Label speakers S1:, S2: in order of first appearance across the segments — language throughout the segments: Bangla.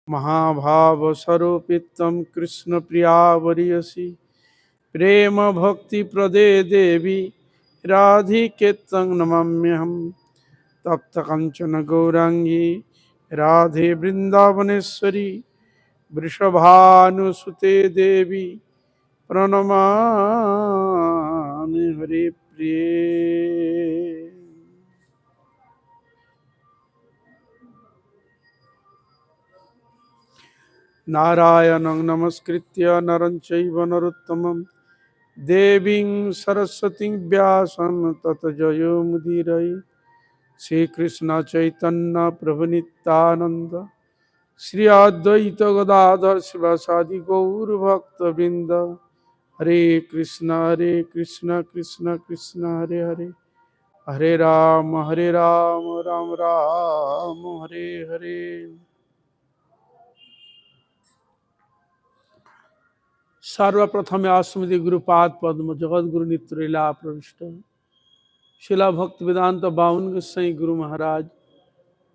S1: महाभाव स्वरूपित्वं कृष्ण प्रिया वरीयसी प्रेम भक्ति प्रदे देवी राधिके तं नमाम्यहम् तप्त कंचन गौरांगी राधे वृंदावनेश्वरी वृषभानुसुते देवी प्रणमामि हरि प्रिये। नारायणं नमस्कृत्य नरं चैव नरोत्तमं देवीं सरस्वतीं व्यासं ततो जयमुदीरये। श्रीकृष्ण चैतन्य प्रभु नित्यानंद श्री अद्वैत गदाधर शिवासादि गौर भक्तवृंद। हरे कृष्ण कृष्ण कृष्ण हरे हरे, हरे राम राम राम हरे हरे। सर्वप्रथम आस्मदि गुरुपाद पद्म जगत गुरु नित्यलीला प्रविष्ट शिला भक्त वेदांत बावन गोसाई गुरु महाराज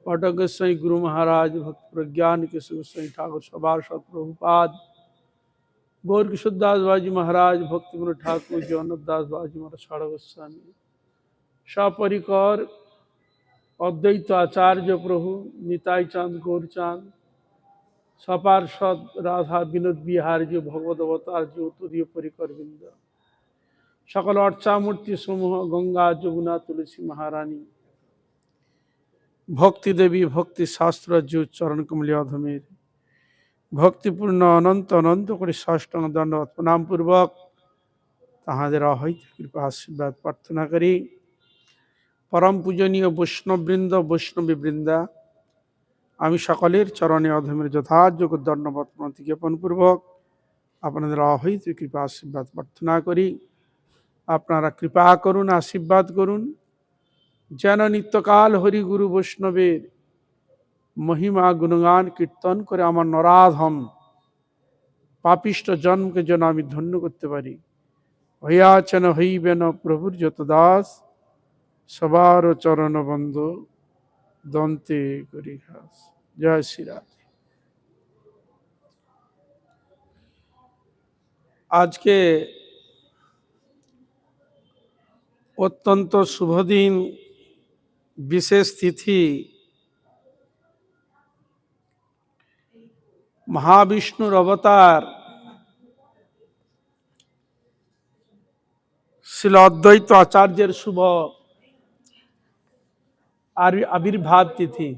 S1: पाठक गोसाई गुरु महाराज भक्त प्रज्ञान के गोसाई ठाकुर सवार सतप्रभुपाद गौर किशोरदास बाजी महाराज भक्ति विनोद ठाकुर जगन्नाथ दास बाजी महाराज सारा गोस्वामी सपरिकर अद्वैत आचार्य प्रभु निताई चांद गौर चांद सपार्षद राधा विनोद बिहार जी भगवत अवतार जी उत्तरीय परिकर बिंद सकल अर्चामूर्ति समूह गंगा जमुना तुलसी महारानी भक्ति देवी भक्ति शास्त्र जो चरण कमलियाधमेर भक्तिपूर्ण अनंत अनंत করে সাষ্টাঙ্গ দণ্ডবত প্রণাম পূর্বক তাহাদের অহৈত কৃপা আশীর্বাদ প্রার্থনা করি। পরম পূজনীয় বৈষ্ণববৃন্দ বৈষ্ণবী বৃন্দা আমি সকলের চরণে অধমের যথাযোগ্য দণ্ডবত প্রণতি জ্ঞাপন পূর্বক আপনাদের অহৈত কৃপা আশীর্বাদ প্রার্থনা করি। আপনারা কৃপা করুন, আশীর্বাদ করুন যেন নিত্যকাল হরি গুরু বৈষ্ণবের মহিমা গুণগান কীর্তন করে আমার নরাধম পাপিষ্ট জন্মকে যেন আমি ধন্য করতে পারি। হইয়াছেন হইবেন প্রভুর যত দাস সবার চরণ বন্ধ দন্তে করি ঘাস। জয় শ্রীরাধে। আজকে অত্যন্ত শুভদিন, বিশেষ তিথি, মহাবিষ্ণুর অবতার শ্রীল অদ্বৈত আচার্যের শুভ আবির্ভাব তিথি।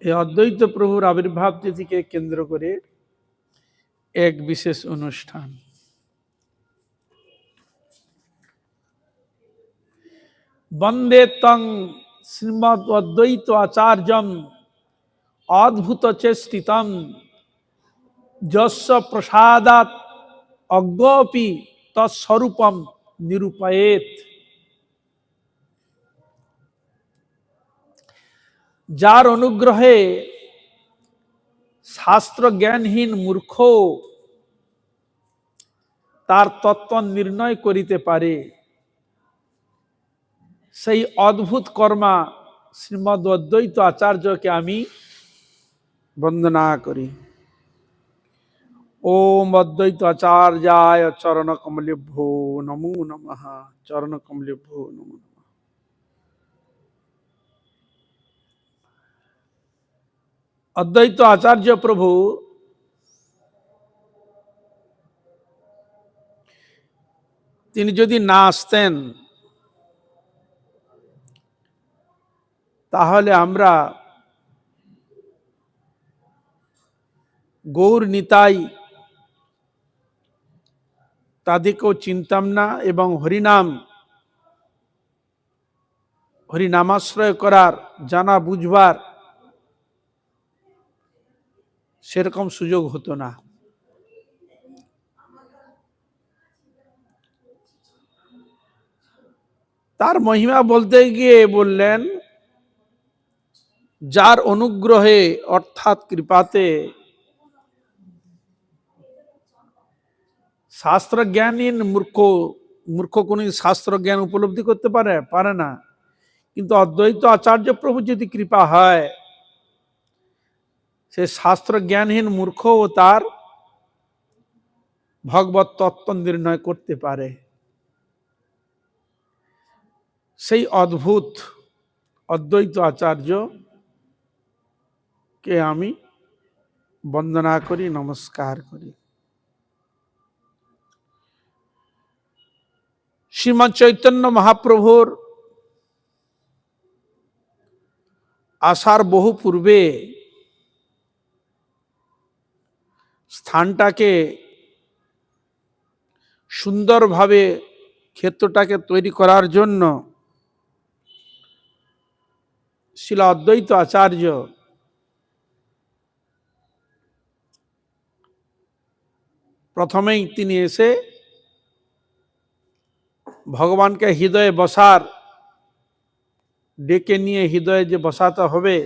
S1: এই অদ্বৈত প্রভুর আবির্ভাব তিথিকে কেন্দ্র করে এক বিশেষ অনুষ্ঠান। বন্দে তং শ্রীমদ অদ্বৈত আচার্যম অদ্ভুত চেষ্টিতম যস্য প্রসাদাৎ অজ্ঞপি তৎস্বরূপম নিরূপয়েত। যার অনুগ্রহে শাস্ত্র জ্ঞানহীন মূর্খ তার তত্ত্ব নির্ণয় করিতে পারে, সেই অদ্ভুত কর্মা শ্রীমদ অদ্বৈত আচার্যকে আমি বন্দনা করি। ওম অদ্বৈত আচার্যায় চরণ কমলেভ্যো নমো নমঃ। চরণ কমলেভ্যো নমো নমঃ। অদ্বৈত আচার্য প্রভু তিনি যদি না আসতেন তাহলে আমরা গৌর নিতাই তাদেরকেও চিনতাম না এবং হরিনামাশ্রয় করার, জানা বুঝবার সেরকম সুযোগ হতো না। তার মহিমা বলতে গিয়ে বললেন, যার অনুগ্রহে অর্থাৎ কৃপাতে শাস্ত্র জ্ঞানহীন মূর্খ কোনো শাস্ত্র জ্ঞান উপলব্ধি করতে পারে না, কিন্তু অদ্বৈত আচার্য প্রভু যদি কৃপা হয়, সে শাস্ত্র জ্ঞানহীন মূর্খও তার ভগবত তত্ত্ব নির্ণয় করতে পারে। সেই অদ্ভুত অদ্বৈত আচার্য কে আমি বন্দনা করি, নমস্কার করি। শ্রীমৎ চৈতন্য মহাপ্রভুর আসার বহু পূর্বে স্থানটাকে সুন্দরভাবে, ক্ষেত্রটাকে তৈরি করার জন্য শ্রীল অদ্বৈত আচার্য প্রথমেই তিনি এসে ভগবানকে হৃদয়ে বসার, ডেকে নিয়ে হৃদয়ে যে বসাতে হবে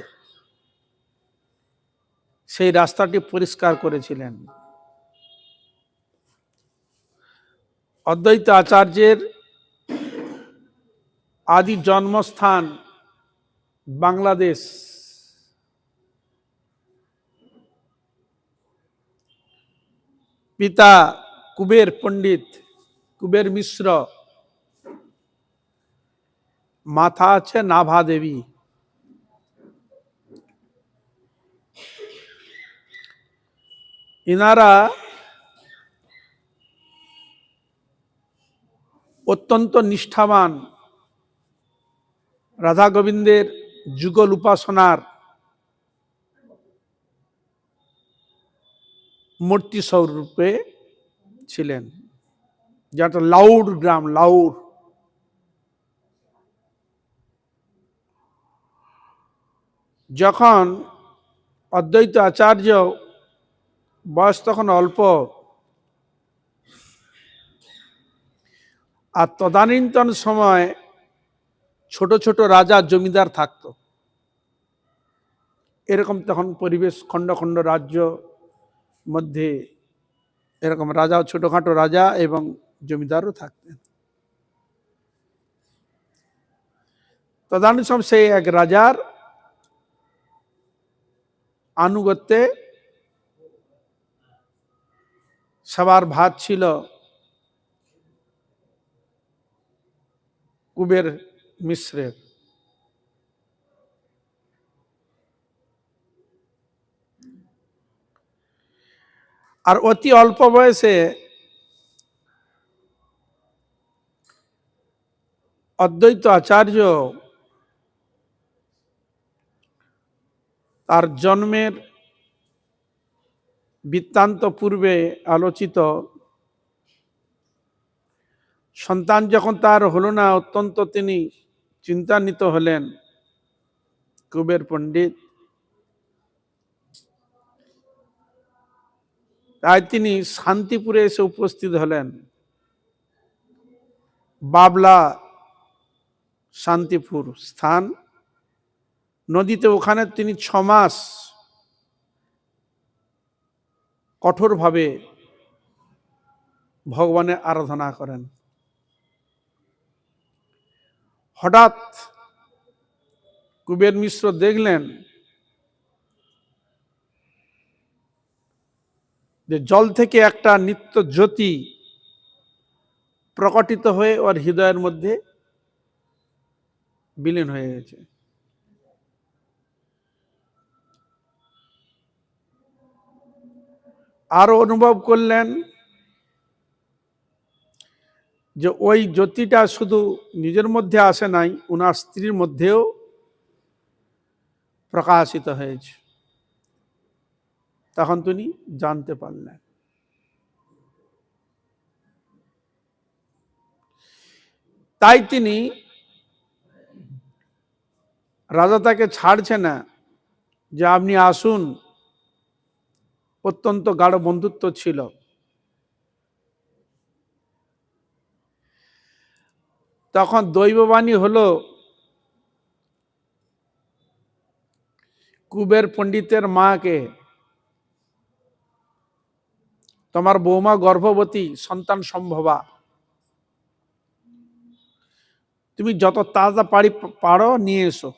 S1: সেই রাস্তাটি পরিষ্কার করেছিলেন। অদ্বৈত আচার্যের আদি জন্মস্থান বাংলাদেশ। পিতা কুবের পণ্ডিত, কুবের মিশ্র, মাতা আছে নাভা দেবী। ইনারা অত্যন্ত নিষ্ঠাবান, রাধা গোবিন্দের যুগল উপাসনার মূর্তি স্বরূপে ছিলেন। যেটা লাউড় গ্রাম, লাউড়। যখন অদ্বৈত আচার্য বয়স তখন অল্প, আর তদানীন্তন সময় ছোট ছোট রাজা জমিদার থাকতো। এরকম তখন পরিবেশ, খণ্ড খণ্ড রাজ্য মধ্যে এরকম রাজা, ছোটখাটো রাজা এবং জমিদারও থাকতেন। তদানীন্তন সময় সেই এক রাজার আনুগত্যে সবার ভাত ছিল কুবের মিশ্রের। আর অতি অল্প বয়সে অদ্বৈত আচার্য তার জন্মের বৃত্তান্ত পূর্বে আলোচিত, সন্তান যখন তার হলো না, অত্যন্ত তিনি চিন্তান্বিত হলেন। কুবের পণ্ডিত, তাই তিনি শান্তিপুরে এসে উপস্থিত হলেন। বাবলা শান্তিপুর স্থান, নদীতে। ওখানে তিনি 6 মাস কঠোরভাবে ভগবানের আরাধনা করেন। হঠাৎ কুবের মিশ্র দেখলেন যে জল থেকে একটা নিত্য জ্যোতি প্রকটিত হয়ে ওর হৃদয়ের মধ্যে বিলীন হয়ে গেছে। আরো অনুভব করলেন যে ওই জ্যোতিটা শুধু নিজের মধ্যে আসে নাই, ওনার স্ত্রীর মধ্যেও প্রকাশিত হয়েছে। তখন তিনি জানতে পারলেন। তাই তিনি, রাজা তাকে ছাড়ছে না যে আপনি আসুন। অত্যন্ত গাঢ় বন্ধুত্ব ছিল। তখন দৈববাণী হলো, কুবের পণ্ডিতের মাকে, তোমার বৌমা গর্ভবতী, সন্তান সম্ভবা। তুমি যত তাজা পারো নিয়ে এসো।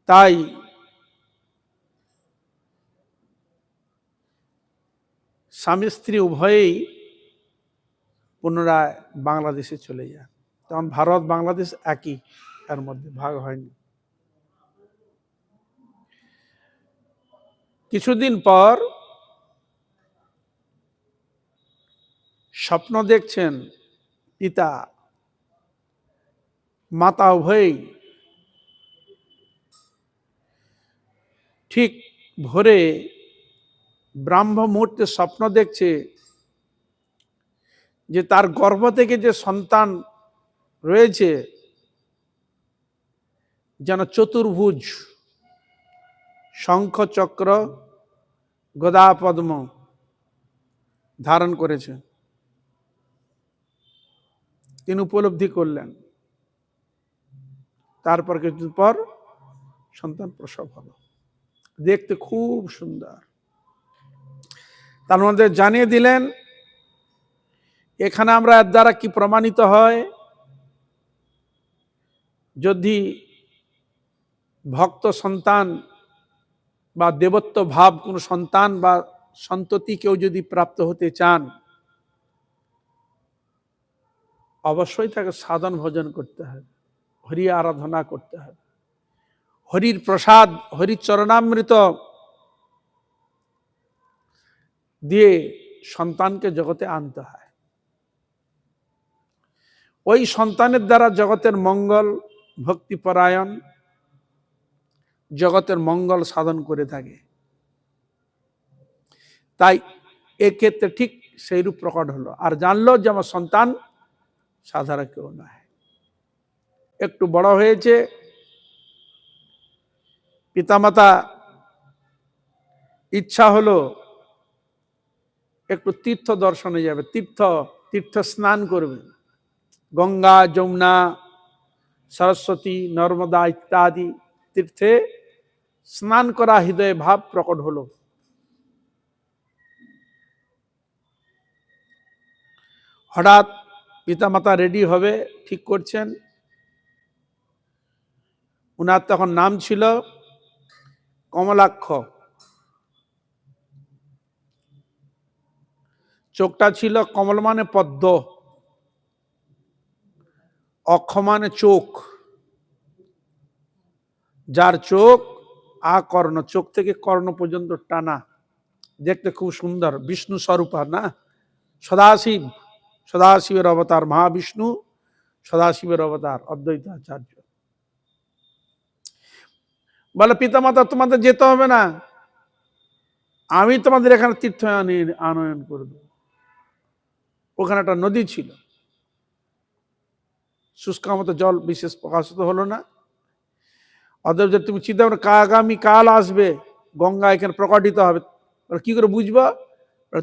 S1: তাই স্বামী স্ত্রী উভয়েই পুনরায় বাংলাদেশে চলে যায়। তখন ভারত বাংলাদেশ একই, এর মধ্যে ভাগ হয়নি। কিছুদিন পর স্বপ্ন দেখছেন পিতা মাতা উভয়েই ঠিক ভোরে ব্রাহ্ম মুহূর্তে স্বপ্ন দেখছে যে তার গর্ভ থেকে যে সন্তান রয়েছে যেন চতুর্ভুজ, শঙ্খ চক্র গদা পদ্ম ধারণ করেছে। তিনি উপলব্ধি করলেন। তারপর কিছুদিন পর সন্তান প্রসব হলো। দেখতে খুব সুন্দর। তার মধ্যে জানিয়ে দিলেন, এখানে আমরা এর দ্বারা কি প্রমাণিত হয়, যদি ভক্ত সন্তান বা দেবত্ব ভাব কোন সন্তান বা সন্ততি কেউ যদি প্রাপ্ত হতে চান, অবশ্যই তাকে সাধন ভজন করতে হবে, হরি আরাধনা করতে হবে, হরির প্রসাদ, হরির চরণামৃত দিয়ে সন্তানকে জগতে আনতে হয়। ওই সন্তানের দ্বারা জগতের মঙ্গল, ভক্তিপরায়ণ জগতের মঙ্গল সাধন করে থাকে। তাই এক্ষেত্রে ঠিক সেই রূপ প্রকট হলো। আর জানলো যে আমার সন্তান সাধারণ কেউ নয়। একটু বড় হয়েছে, পিতামাতা ইচ্ছা হলো একটু তীর্থ দর্শনে যাবে, তীর্থ স্নান করবে। গঙ্গা, যমুনা, সরস্বতী, নর্মদা ইত্যাদি তীর্থে স্নান করা হৃদয়ে ভাব প্রকট হলো। হঠাৎ পিতামাতা রেডি হবে, ঠিক করছেন। উনার তখন নাম ছিল কমলাক্ষ। চোখটা ছিল কমল মানে পদ্ম, অক্ষ মানে চোখ। যার চোখ আকর্ণ, চোখ থেকে কর্ণ পর্যন্ত টানা, দেখতে খুব সুন্দর, বিষ্ণু স্বরূপা না, সদাশিব, সদাশিবের অবতার, মহাবিষ্ণু সদাশিবের অবতার, অদ্বৈত আচার্য। বলে পিতামাতা তোমাদের যেতে হবে না, আমি তোমাদের এখানে তীর্থ আনয়ন করে দেব। ওখানে একটা নদী ছিল, শুষ্কামত জল বিশেষ প্রকাশিত হলো না। অতএব যে তুমি চিন্তা করো আগামী কাল আসবে, গঙ্গা এখানে প্রকটিত হবে, কি করে বুঝবা?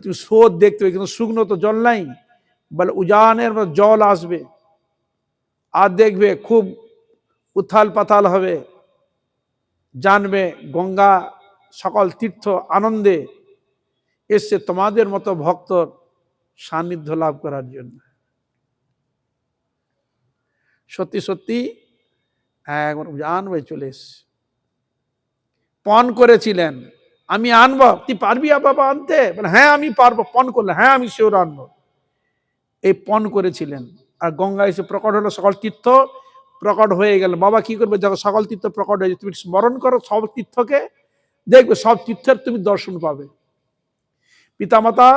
S1: তুমি স্রোত দেখতে হবে, কিন্তু শুকনো তো জল নাই। বলে উজানের জল আসবে, আর দেখবে খুব উথাল পাতাল হবে, জানবে গঙ্গা সকল তীর্থ আনন্দে এসছে তোমাদের মতো ভক্তর সান্নিধ্য লাভ করার জন্য। সত্যি সত্যি একবার উজান হয়ে চলে এসছে। পণ করেছিলেন, আমি আনবো, তুই পারবি বাবা আনতে? বলে হ্যাঁ আমি পারবো। পণ করলে হ্যাঁ আমি শিওর আনবো। এই পণ করেছিলেন। আর গঙ্গা এসে প্রকট হলো, সকল তীর্থ প্রকট হয়ে গেল। বাবা কি করবে, যখন সকল তীর্থ প্রকট হয়েছে তুমি স্মরণ করো সব তীর্থকে, দেখবে সব তীর্থের তুমি দর্শন পাবে। পিতামাতা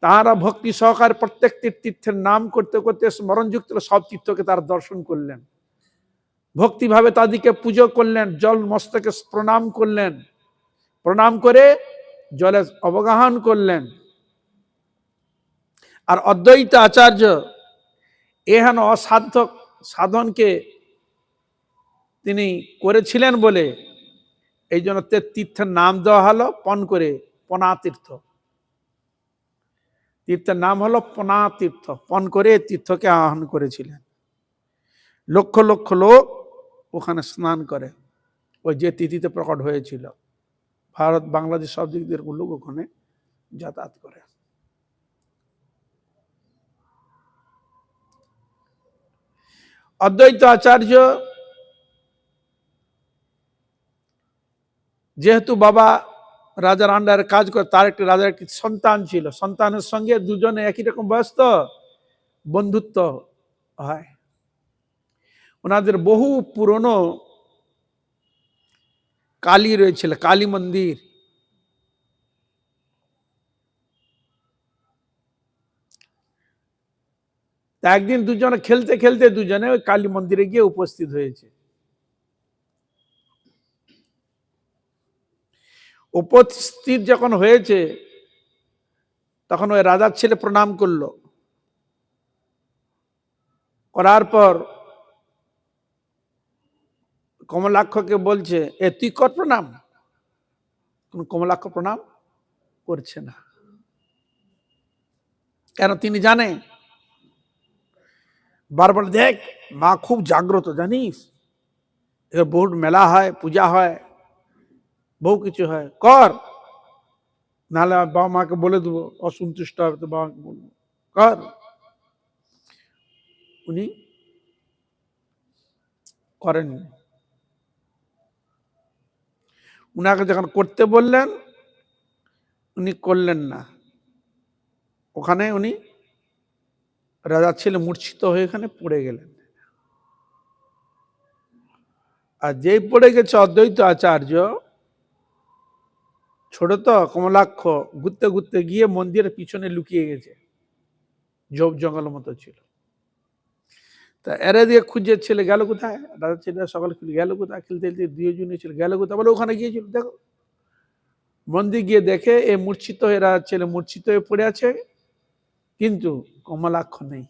S1: তাহারা ভক্তি সহকারে প্রত্যেকটি তীর্থের নাম করতে করতে স্মরণ যুক্ত সব তীর্থকে তারা দর্শন করলেন, ভক্তিভাবে তাদেরকে পুজো করলেন, জল মস্তকে প্রণাম করলেন, প্রণাম করে জলে অবগাহন করলেন। আর অদ্বৈত আচার্য এহেন অসাধ্য সাধনকে তিনি করেছিলেন বলে এই জন্য তীর্থের নাম দেওয়া হলো পণ করে পনা তীর্থ। তীর্থের নাম হলো পনা তীর্থ, পণ করে তীর্থকে আহ্বান করেছিলেন। লক্ষ লক্ষ লোক ওখানে স্নান করে, ওই যে তিথিতে প্রকট হয়েছিল। ভারত বাংলাদেশ সব দিক দিয়ে লোক ওখানে যাতায়াত করে। অদ্বৈত আচার্য যেহেতু বাবা রাজার আন্ডারে কাজ করে, তার একটি রাজার একটি সন্তান ছিল, সন্তানের সঙ্গে দুজনে একই রকম বয়স, তো বন্ধুত্ব হয়। ওনাদের বহু পুরনো কালী রয়েছিল, কালী মন্দির। তা একদিন দুজনে খেলতে খেলতে দুজনে ওই কালী মন্দিরে গিয়ে উপস্থিত হয়েছে। উপস্থিত যখন হয়েছে তখন ওই রাজার ছেলে প্রণাম করলো, করার পর কমলাক্ষকে বলছে, এ তুই কর প্রণাম। কমলাক্ষ প্রণাম করছে না, কেন তিনি জানে, বারবার দেখ মা খুব জাগ্রত, জানিস এর বহুত মেলা হয়, পূজা হয়, বহু কিছু হয়, কর, নাহলে বাবা মাকে বলে দেবো, অসন্তুষ্ট হবে তো বাবাকে বলবো, কর। উনি করেন, উনাকে যখন করতে বললেন উনি করলেন না। ওখানে উনি রাজার ছেলে মূর্ছিত হয়ে এখানে পড়ে গেলেন। আর যেই পড়ে গেছে অদ্বৈত আচার্য, ছোট তো কমলাক্ষ, ঘুরতে ঘুরতে গিয়ে মন্দিরের পিছনে লুকিয়ে গেছে, ঝোপ জঙ্গলের মতো ছিল। তা এরা দিয়ে খুঁজে, ছেলে গেল কোথায়, রাজার ছেলে সকালে গেল কোথায়, খেলতে খেলতে দুজনে ছিল, গেল কোথায়, বলে ওখানে গিয়েছিল, দেখো মন্দির গিয়ে দেখে এ মূর্ছিত হয়ে, রাজার ছেলে মূর্ছিত হয়ে পড়ে আছে, কিন্তু কমলাক্ষ নেই।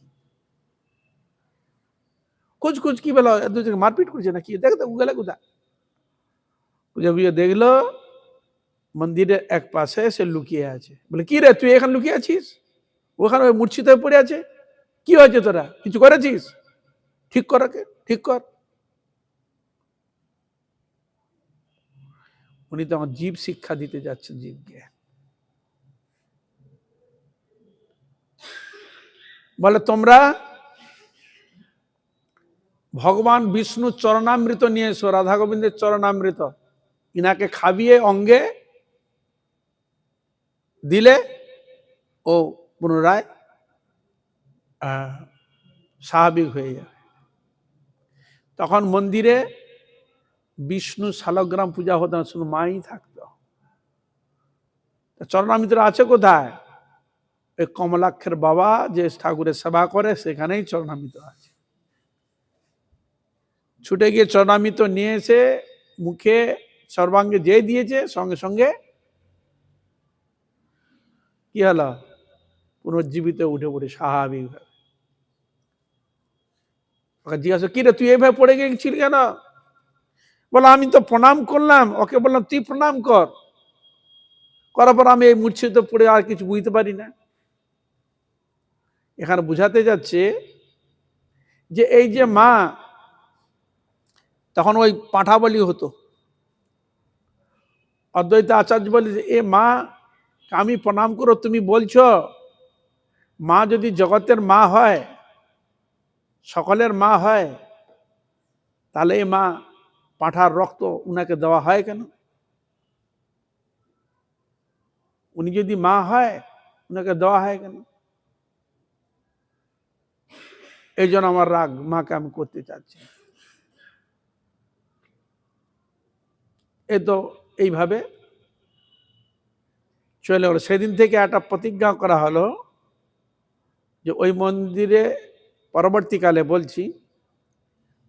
S1: খুঁজ খুঁজ কি বলো, দুজনে মারপিট করছে নাকি, দেখো তো গেলে কোথায়, খুঁজে খুঁজে দেখলো মন্দিরের এক পাশে সে লুকিয়ে আছে। বলে কি রে, তুই এখানে লুকিয়ে আছিস, ওখানে ওই মূর্ছিত হয়ে পড়ে আছে, কি হয়েছে, তোরা কিছু করেছিস, ঠিক কর, ঠিক কর। উনি তো আমার জীব শিক্ষা দিতে যাচ্ছেন, জীবকে বলে, তোমরা ভগবান বিষ্ণু চরণামৃত নিয়ে এসো, রাধা গোবিন্দের চরণামৃত, ইনাকে খাবিয়ে অঙ্গে দিলে ও পুনরায় স্বাভাবিক হয়ে যাবে। তখন মন্দিরে বিষ্ণু শালগ্রাম পূজা হতো না, শুধু মাই থাকতো। চরণামৃত আছে কোথায়, এই কমলাক্ষের বাবা যে ঠাকুরের সেবা করে সেখানেই চরণামৃত আছে। ছুটে গিয়ে চরণামৃত নিয়ে এসে মুখে সর্বাঙ্গে যে দিয়েছে, সঙ্গে সঙ্গে কি হলো, পুনর্জীবিত উঠে পড়ে স্বাভাবিক ভাবে। ওকে জিজ্ঞাসা, কি রে তুই এইভাবে পড়ে গিয়েছিলি কেন, বলো আমি তো প্রণাম করলাম, ওকে বললাম তুই প্রণাম কর, করার পর আমি এই মূর্ছিত পড়ে আর কিছু বুঝতে পারি না। এখানে বুঝাতে যাচ্ছে যে এই যে মা, তখন ওই পাঁঠা বলি হতো, অদ্বৈত আচার্য বলে যে এ মা আমি প্রণাম করো, তুমি বলছো মা যদি জগতের মা হয়, সকলের মা হয়, তাহলে এ মা পাঁঠার রক্ত উনাকে দেওয়া হয় কেন, উনি যদি মা হয় উনাকে দেওয়া হয় কেন, এই জন্য আমার রাগ, মাকে আমি করতে চাচ্ছি। এ তো এইভাবে চলে গেল। সেদিন থেকে একটা প্রতিজ্ঞা করা হলো যে ওই মন্দিরে পরবর্তীকালে বলছি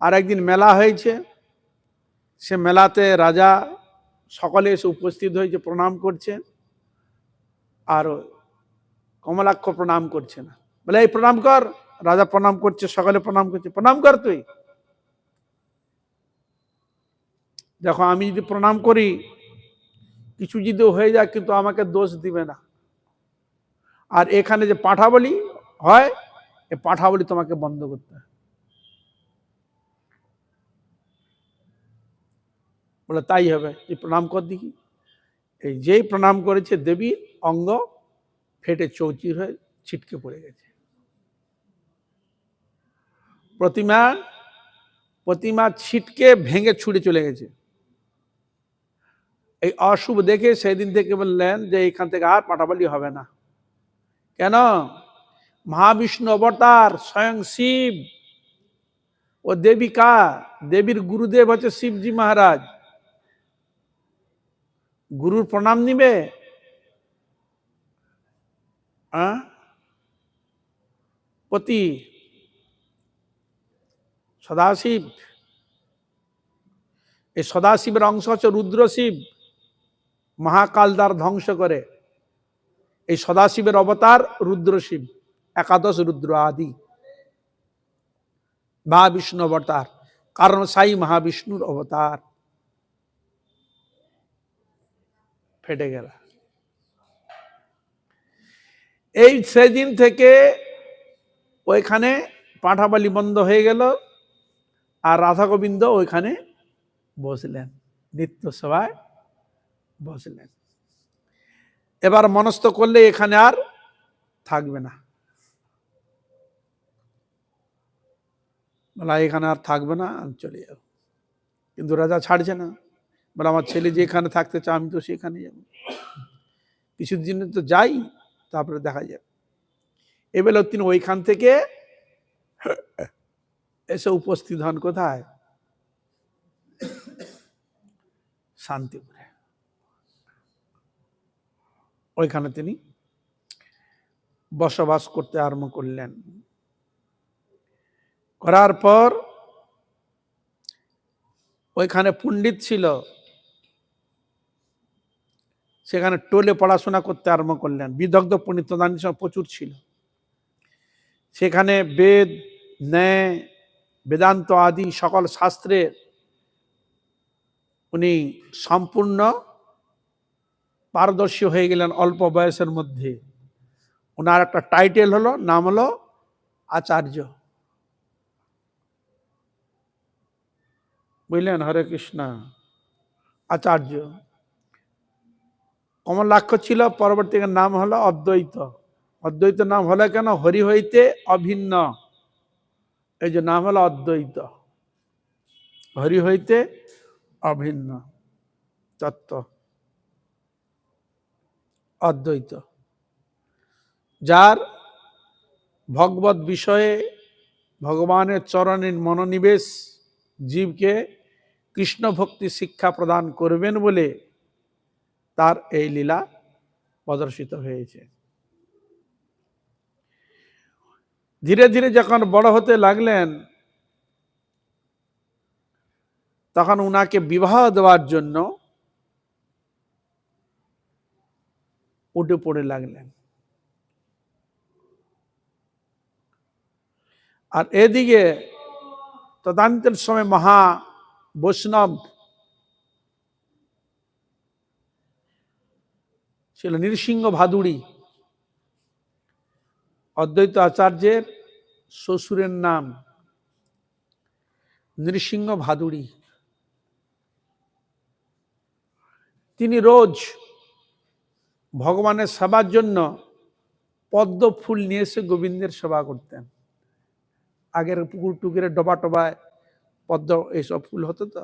S1: আর একদিন মেলা হয়েছে, সে মেলাতে রাজা সকলে এসে উপস্থিত হয়েছে, প্রণাম করছে, আর কমলাক্ষ প্রণাম করছে না। বলে এই প্রণাম কর, রাজা প্রণাম করছে, সকলে প্রণাম করছে, প্রণাম কর তুই। দেখো আমি যদি প্রণাম করি, কিছু যদি হয়ে যায় কিন্তু আমাকে দোষ দিবে না, আর এখানে যে পাঁঠা বলি হয়, এই পাঁঠা বলি তোমাকে বন্ধ করতে হয়। বলে তাই হবে, এই প্রণাম কর দেখি। এই যেই প্রণাম করেছে, দেবীর অঙ্গ ফেটে চৌচির হয়ে ছিটকে পড়ে গেছে। প্রতিমা প্রতিমা ছিটকে ভেঙে ছুটে চলে গেছে। এই অশুভ দেখে সেই দিন থেকে বললেন যে এখান থেকে আর পাটাপালি হবে না। কেন? মহাবিষ্ণু অবতার স্বয়ং শিব, ও দেবিকা, দেবীর গুরুদেব হচ্ছে শিবজি মহারাজ। গুরুর প্রণাম নিবে? পতি সদাশিব, এই সদাশিবের অংশ হচ্ছে রুদ্রশিব, মহাকাল দ্বার ধ্বংস করে। এই সদাশিবের অবতার রুদ্রশিব, একাদশ রুদ্র আদি মহাবিষ্ণু অবতার, কারণ সাই মহাবিষ্ণুর অবতার। ফেটে গেল। এই সেদিন থেকে ওইখানে পাঁঠাবালি বন্ধ হয়ে গেল, আর রাধা গোবিন্দ ওইখানে বসলেন, নিত্য সভায় বসলেন। এবার মনস্থ করলে এখানে আর থাকবে না, বলা এখানে আর থাকবে না, চলে যাবো। কিন্তু রাজা ছাড়ছে না, বলে আমার ছেলে যেখানে থাকতে চায় আমি তো সেখানে যাবো, কিছুদিন তো যাই, তারপরে দেখা যাবে। এবেলা তিনি ওইখান থেকে এসে উপস্থিত হন কোথায়? শান্তিপুরে। ওইখানে তিনি বসবাস করতে আরম্ভ করলেন। করার পর ওইখানে পণ্ডিত ছিল, সেখানে টোলে পড়াশোনা করতে আরম্ভ করলেন। বিদগ্ধ পণ্ডিত প্রচুর ছিল। সেখানে বেদ, ন্যায়, বেদান্ত আদি সকল শাস্ত্রের উনি সম্পূর্ণ পারদর্শী হয়ে গেলেন অল্প বয়সের মধ্যে। ওনার একটা টাইটেল হলো, নাম হলো আচার্য। বুঝলেন? হরে কৃষ্ণ। আচার্য। কমলাক্ষ ছিল, পরবর্তী নাম হলো অদ্বৈত। অদ্বৈত নাম হলো কেন? হরি হইতে অভিন্ন, এই যে নাম হলো অদ্বৈত। হরি হইতে অভিন্ন তত্ত্ব অদ্বৈত। যার ভগবত বিষয়ে ভগবানের চরণের মনোনিবেশ জীবকে কৃষ্ণ ভক্তি শিক্ষা প্রদান করবেন বলে তার এই লীলা প্রদর্শিত হয়েছে। ধীরে ধীরে যখন বড় হতে লাগলেন, তখন উনাকে বিবাহ দেওয়ার জন্য উঠে পড়ে লাগলেন। আর এদিকে তদানীন্তন সময় মহা বৈষ্ণব ছিল নৃসিংহ ভাদুড়ী। অদ্বৈত আচার্যের শ্বশুরের নাম নৃসিংহ ভাদুড়ী। তিনি রোজ ভগবানের সেবার জন্য পদ্ম ফুল নিয়ে এসে গোবিন্দের সেবা করতেন। আগের পুকুর টুকুরে ডোবা টোবায় পদ্ম এইসব ফুল হতো, তো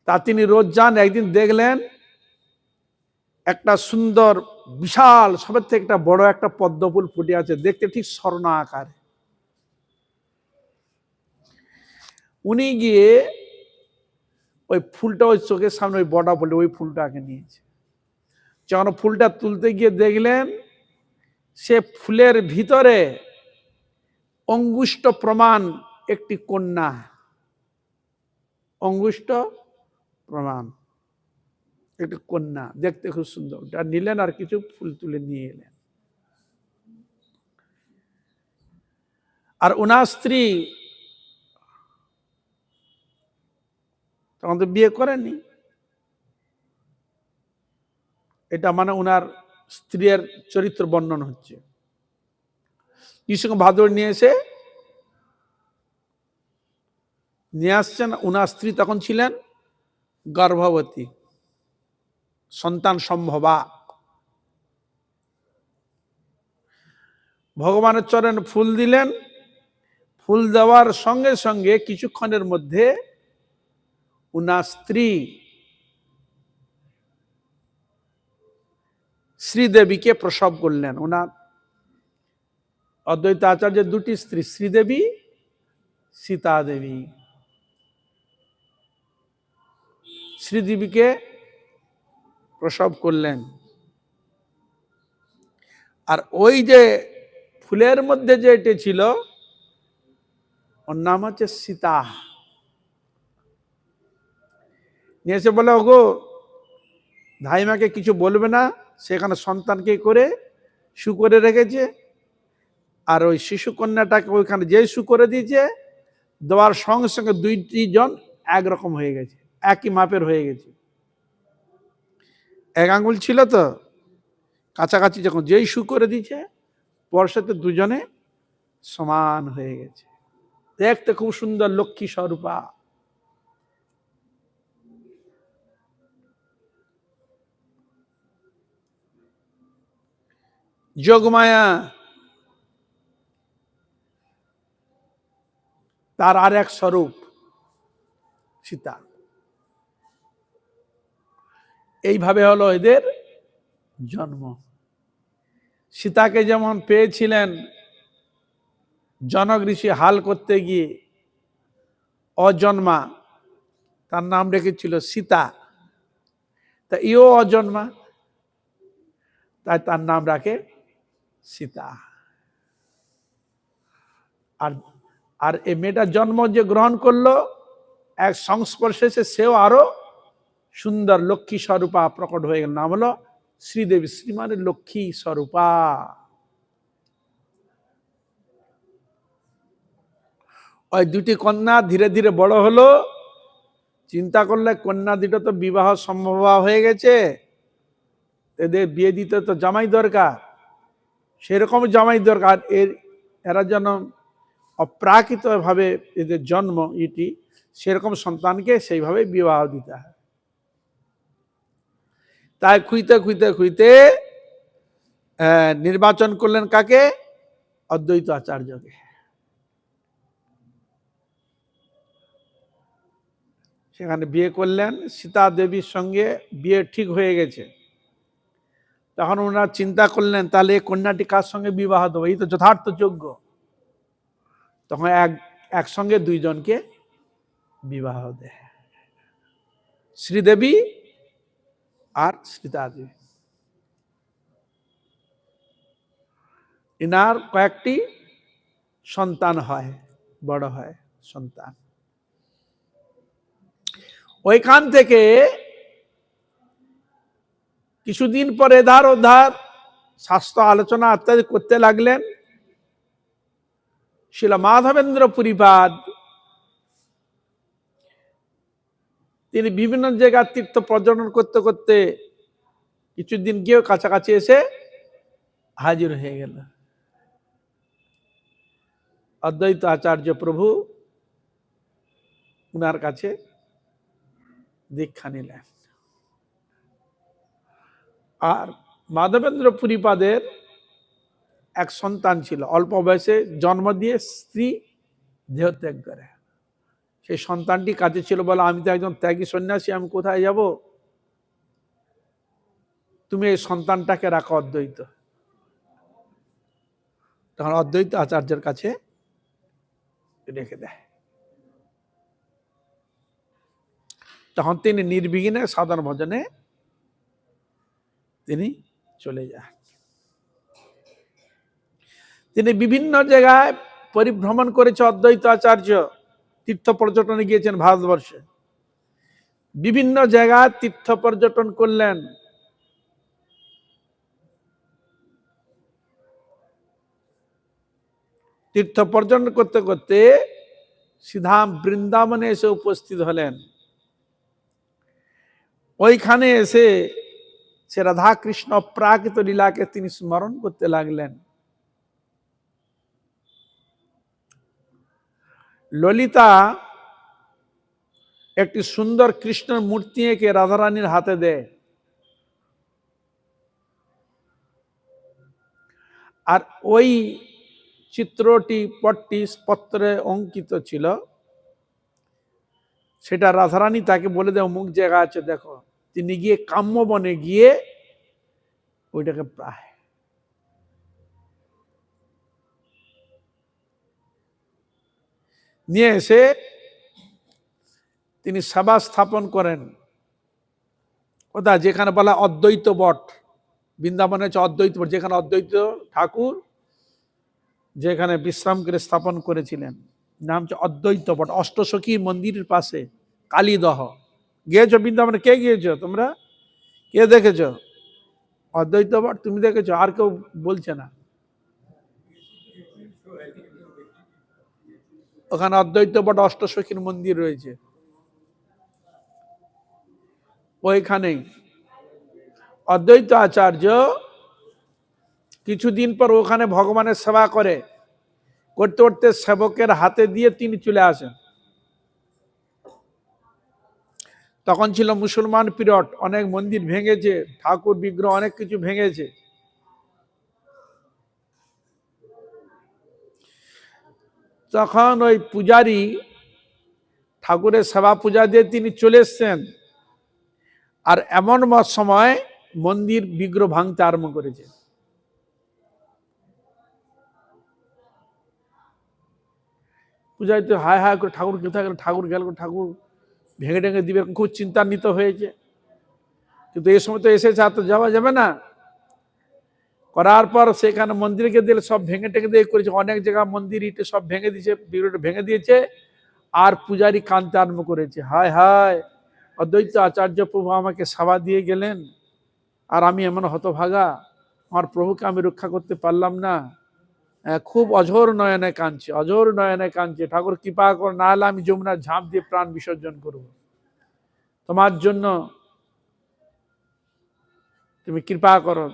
S1: তা তিনি রোজ যান। একদিন দেখলেন একটা সুন্দর বিশাল সবের থেকে একটা বড় একটা পদ্ম ফুল ফুটে আছে, দেখতে ঠিক স্বর্ণ আকারে। উনি গিয়ে ওই ফুলটা ওই চোখের সামনে ওই বড়া বলে ওই ফুলটাকে নিয়েছে। যখন ফুলটা তুলতে গিয়ে দেখলেন সে ফুলের ভিতরে অঙ্গুষ্ঠ প্রমাণ একটি কন্যা, অঙ্গুষ্ঠ প্রমাণ একটি কন্যা, দেখতে খুব সুন্দর। ওটা নিলেন আর কিছু ফুল তুলে নিয়ে এলেন। আর ওনার স্ত্রী তখন তো বিয়ে করেনি। এটা মানে ওনার স্ত্রীর চরিত্র বর্ণন হচ্ছে। নৃসিংহ ভাদুড়ী নিয়ে আসছেন। ওনার স্ত্রী তখন ছিলেন গর্ভবতী, সন্তান সম্ভবা। ভগবানের চরণে ফুল দিলেন, ফুল দেওয়ার সঙ্গে সঙ্গে কিছুক্ষণের মধ্যে উনার স্ত্রী শ্রীদেবীকে প্রসব করলেন। ওনার অদ্বৈত আচার্যের দুটি স্ত্রী, শ্রীদেবী, সীতা দেবী। শ্রীদেবীকে প্রসব করলেন। আর ওই যে ফুলের মধ্যে যে এটি ছিল, ওর নাম হচ্ছে সীতা। নিয়ে এসে বলে, ওগো ধাইমাকে কিছু বলবে না, সেখানে সন্তানকে করে শু করে রেখেছে, আর ওই শিশু কন্যাটাকে ওইখানে যে শু করে দিয়েছে, দেওয়ার সঙ্গে সঙ্গে দুইটি জন একরকম হয়ে গেছে, একই মাপের হয়ে গেছে। এক আঙ্গুল ছিল তো, কাছাকাছি যখন যেই শু করে দিয়েছে, পরশাতে দুজনে সমান হয়ে গেছে। দেখতে খুব সুন্দর, লক্ষ্মী স্বরূপা। যোগমায়া, তার আর এক স্বরূপ সীতা। এইভাবে হলো এদের জন্ম। সীতাকে যেমন পেয়েছিলেন জনক ঋষি হাল করতে গিয়ে, অজন্মা, তার নাম রেখেছিল সীতা। তা ইও অজন্মা, তাই তার নাম রাখে সীতা। আর আর এই মেয়েটা জন্ম যে গ্রহণ করলো, এক সংস্পর্শে সেও আরো সুন্দর লক্ষ্মী স্বরূপা প্রকট হয়ে গেল। নাম হলো শ্রীদেবী, শ্রীমানের লক্ষ্মী স্বরূপা। ওই দুটি কন্যা ধীরে ধীরে বড় হলো। চিন্তা করলে কন্যা দুটো তো বিবাহ সম্ভব হয়ে গেছে, এদের বিয়ে দিতে তো জামাই দরকার। সেরকম জামাই দরকার, এরা যেন অপ্রাকৃত ভাবে এদের জন্ম এটি, সেরকম সন্তানকে সেইভাবে বিবাহ দিতে হয়। তাই খুঁজতে খুঁজতে খুঁজতে নির্বাচন করলেন কাকে? অদ্বৈত আচার্যকে। সেখানে বিয়ে করলেন, সীতা দেবীর সঙ্গে বিয়ে ঠিক হয়ে গেছে। তখন ওনারা চিন্তা করলেন, তাহলে এই কন্যাটি কার সঙ্গে বিবাহ দেবো, এই তো যথার্থ যোগ্য। তখন একসঙ্গে দুইজনকে বিবাহ দেয়, শ্রীদেবী আর সীতা দেবী। এনার কয়েকটি সন্তান হয়, বড় হয় সন্তান। ওইখান থেকে কিছুদিন পরে এধার ওধার শাস্ত্র আলোচনা ইত্যাদি করতে লাগলেন। শিল মাধবেন্দ্র পুরীপাদ তিনি বিভিন্ন জায়গায় তীর্থ পর্যটন করতে করতে কিছুদিন গিয়েও কাছাকাছি এসে হাজির হয়ে গেল। অদ্বৈত আচার্য প্রভু উনার কাছে দীক্ষা নিলেন। আর মাধবেন্দ্র পুরীপাদের এক সন্তান ছিল, অল্প বয়সে জন্ম দিয়ে স্ত্রী দেহত্যাগ করে। সেই সন্তানটি কাছে ছিল, বলে আমি তো একজন ত্যাগী সন্ন্যাসী, আমি কোথায় যাব, তুমি এই সন্তানটাকে রাখো অদ্বৈত। তখন অদ্বৈত আচার্যের কাছে রেখে দেয়। তখন তিনি নির্বিঘ্নে সাধন ভজনে তিনি চলে যান। তিনি বিভিন্ন জায়গায় পরিভ্রমণ করেছে অদ্বৈত আচার্য, তীর্থ পর্যটনে গিয়েছেন ভারতবর্ষে, বিভিন্ন জায়গায় তীর্থ পর্যটন করলেন। তীর্থ পর্যটন করতে করতে সিধা বৃন্দাবনে এসে উপস্থিত হলেন। ওইখানে এসে সে রাধা কৃষ্ণ প্রাকৃত লীলাকে তিনি স্মরণ করতে লাগলেন। ললিতা একটি সুন্দর কৃষ্ণের মূর্তি এঁকে রাধারানীর হাতে দেয়, আর ওই চিত্রটি পটটি পত্রে অঙ্কিত ছিল, সেটা রাধারানী তাকে বলে দেয় অমুক জায়গা আছে দেখো। তিনি গিয়ে কাম্যবনে গিয়ে ওইটাকে প্রায় নিয়ে এসে তিনি সভা স্থাপন করেন। কোথায়? যেখানে বলা অদ্বৈত বট, বৃন্দাবনে হচ্ছে অদ্বৈত বট, যেখানে অদ্বৈত ঠাকুর যেখানে বিশ্রাম করে স্থাপন করেছিলেন, নাম হচ্ছে অদ্বৈত বট, অষ্টসখী মন্দিরের পাশে, কালীদহ। গিয়েছো বৃন্দাবনে? কে গিয়েছো তোমরা? কে দেখেছো অদ্বৈত বট? তুমি দেখেছো? আর কেউ বলছে না। ওখানে অদ্বৈত বট অষ্টসখীর মন্দির রয়েছে, ওইখানেই অদ্বৈত আচার্য কিছুদিন পর ওখানে ভগবানের সেবা করতে করতে সেবকের হাতে দিয়ে তিনি চলে আসেন। তখন ছিল মুসলমান পিরিয়ড, অনেক মন্দির ভেঙেছে, ঠাকুর বিগ্রহ অনেক কিছু ভেঙেছে। তখন ওই পূজারী ঠাকুরের সেবা পূজা দিয়ে তিনি চলে এসছেন, আর এমন সময় মন্দির বিগ্রহ ভাঙতে আরম্ভ করেছে। পূজায় তো হায় হায় করে ঠাকুর কোথায় গেল, ঠাকুর গেল, ঠাকুর ভেঙে টেঙে দিবে, খুব চিন্তান্বিত হয়েছে। কিন্তু এই সময় তো এসেছে, আর তো যাওয়া যাবে না। করার পর সেখানে মন্দিরকে দিলে সব ভেঙে টেঙে দিয়ে করেছে, অনেক জায়গা মন্দির ইটে সব ভেঙে দিয়েছে, বিগ্রহটা ভেঙে দিয়েছে। আর পূজারী কাঁদতে আরম্ভ করেছে, হায় হায়, অদ্বৈত আচার্য প্রভু আমাকে সেবা দিয়ে গেলেন, আর আমি এমন হতভাগা, আমার প্রভুকে আমি রক্ষা করতে পারলাম না। খুব অঝোর নয়নে কাঁদছে, অঝোর নয়নে কাঁদছে, ঠাকুর কৃপা কর, না হলে আমি যমুনার ঝাঁপ দিয়ে প্রাণ বিসর্জন করব, তোমার জন্য তুমি কৃপা করো।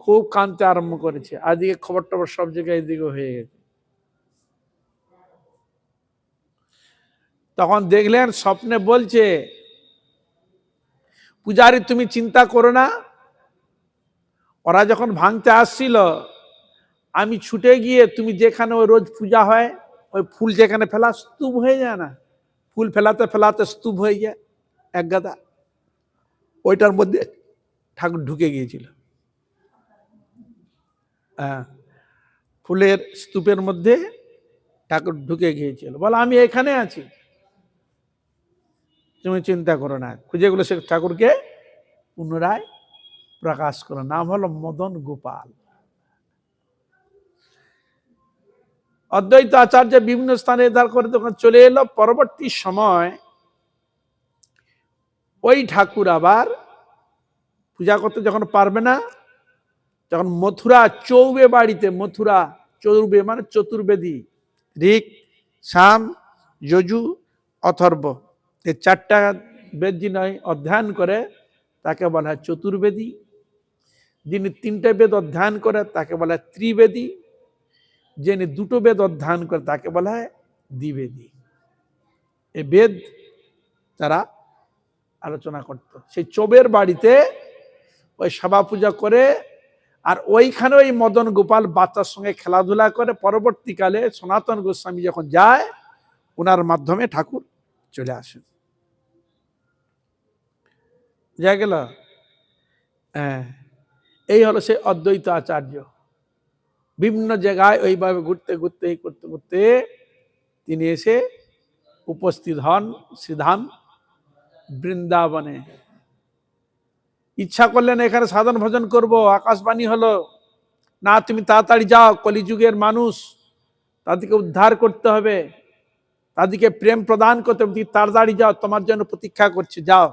S1: খুব কাঁদতে আরম্ভ করেছে। আজকে খবর টবর সব জায়গায় এদিকে হয়ে গেছে। তখন দেখলেন স্বপ্নে বলছে, পূজারী তুমি চিন্তা করো না, ওরা যখন ভাঙতে আসছিল আমি ছুটে গিয়ে, তুমি যেখানে ওই রোজ পূজা হয় ওই ফুল যেখানে ফেলা স্তূপ হয়ে যায় না, ফুল ফেলাতে ফেলাতে স্তূপ হয়ে যায় এক গাদা, ওইটার মধ্যে ঠাকুর ঢুকে গিয়েছিল। ফুলের স্তূপের মধ্যে ঠাকুর ঢুকে গিয়েছিল। বলে আমি এখানে আছি, তুমি চিন্তা করো না। খুঁজে গুলো সে ঠাকুরকে পুনরায় প্রকাশ করো। নাম হলো মদন গোপাল। অদ্বৈত আচার্য বিভিন্ন স্থানে দাঁড় করে তখন চলে এলো। পরবর্তী সময় ওই ঠাকুর আবার পূজা করতে যখন পারবে না, তখন মথুরা চৌবে বাড়িতে, মথুরা চৌবে মানে চতুর্বেদী, ঋক, সাম, যজু, অথর্ব, এই চারটা বেদ যিনি অধ্যয়ন করে তাকে বলা হয় চতুর্বেদী। যিনি তিনটে বেদ অধ্যয়ন করে তাকে বলা হয় ত্রিবেদী। যিনি দুটো বেদ অধ্যয়ন করে তাকে বলা হয় দ্বিবেদী। এই বেদ তারা আলোচনা করত। সেই চৌবের বাড়িতে ওই সভা পূজা করে, আর ওইখানে ওই মদন গোপাল বাচ্চার সঙ্গে খেলাধুলা করে। পরবর্তীকালে সনাতন গোস্বামী যখন যায়, ওনার মাধ্যমে ঠাকুর চলে আসেন। যা গেল। এই হলো সে অদ্বৈত আচার্য। বিভিন্ন জায়গায় ওইভাবে ঘুরতে ঘুরতে করতে করতে তিনি এসে উপস্থিত হন শ্রীধাম বৃন্দাবনে। ইচ্ছা করলেন এখানে সাধন ভজন করব, আকাশবাণী হলো না তুমি তাড়াতাড়ি যাও, কলিযুগের মানুষ, তাদেরকে উদ্ধার করতে হবে, তাদেরকে প্রেম প্রদান করতে হবে, তাড়াতাড়ি যাও, তোমার জন্য প্রতীক্ষা করছে, যাও।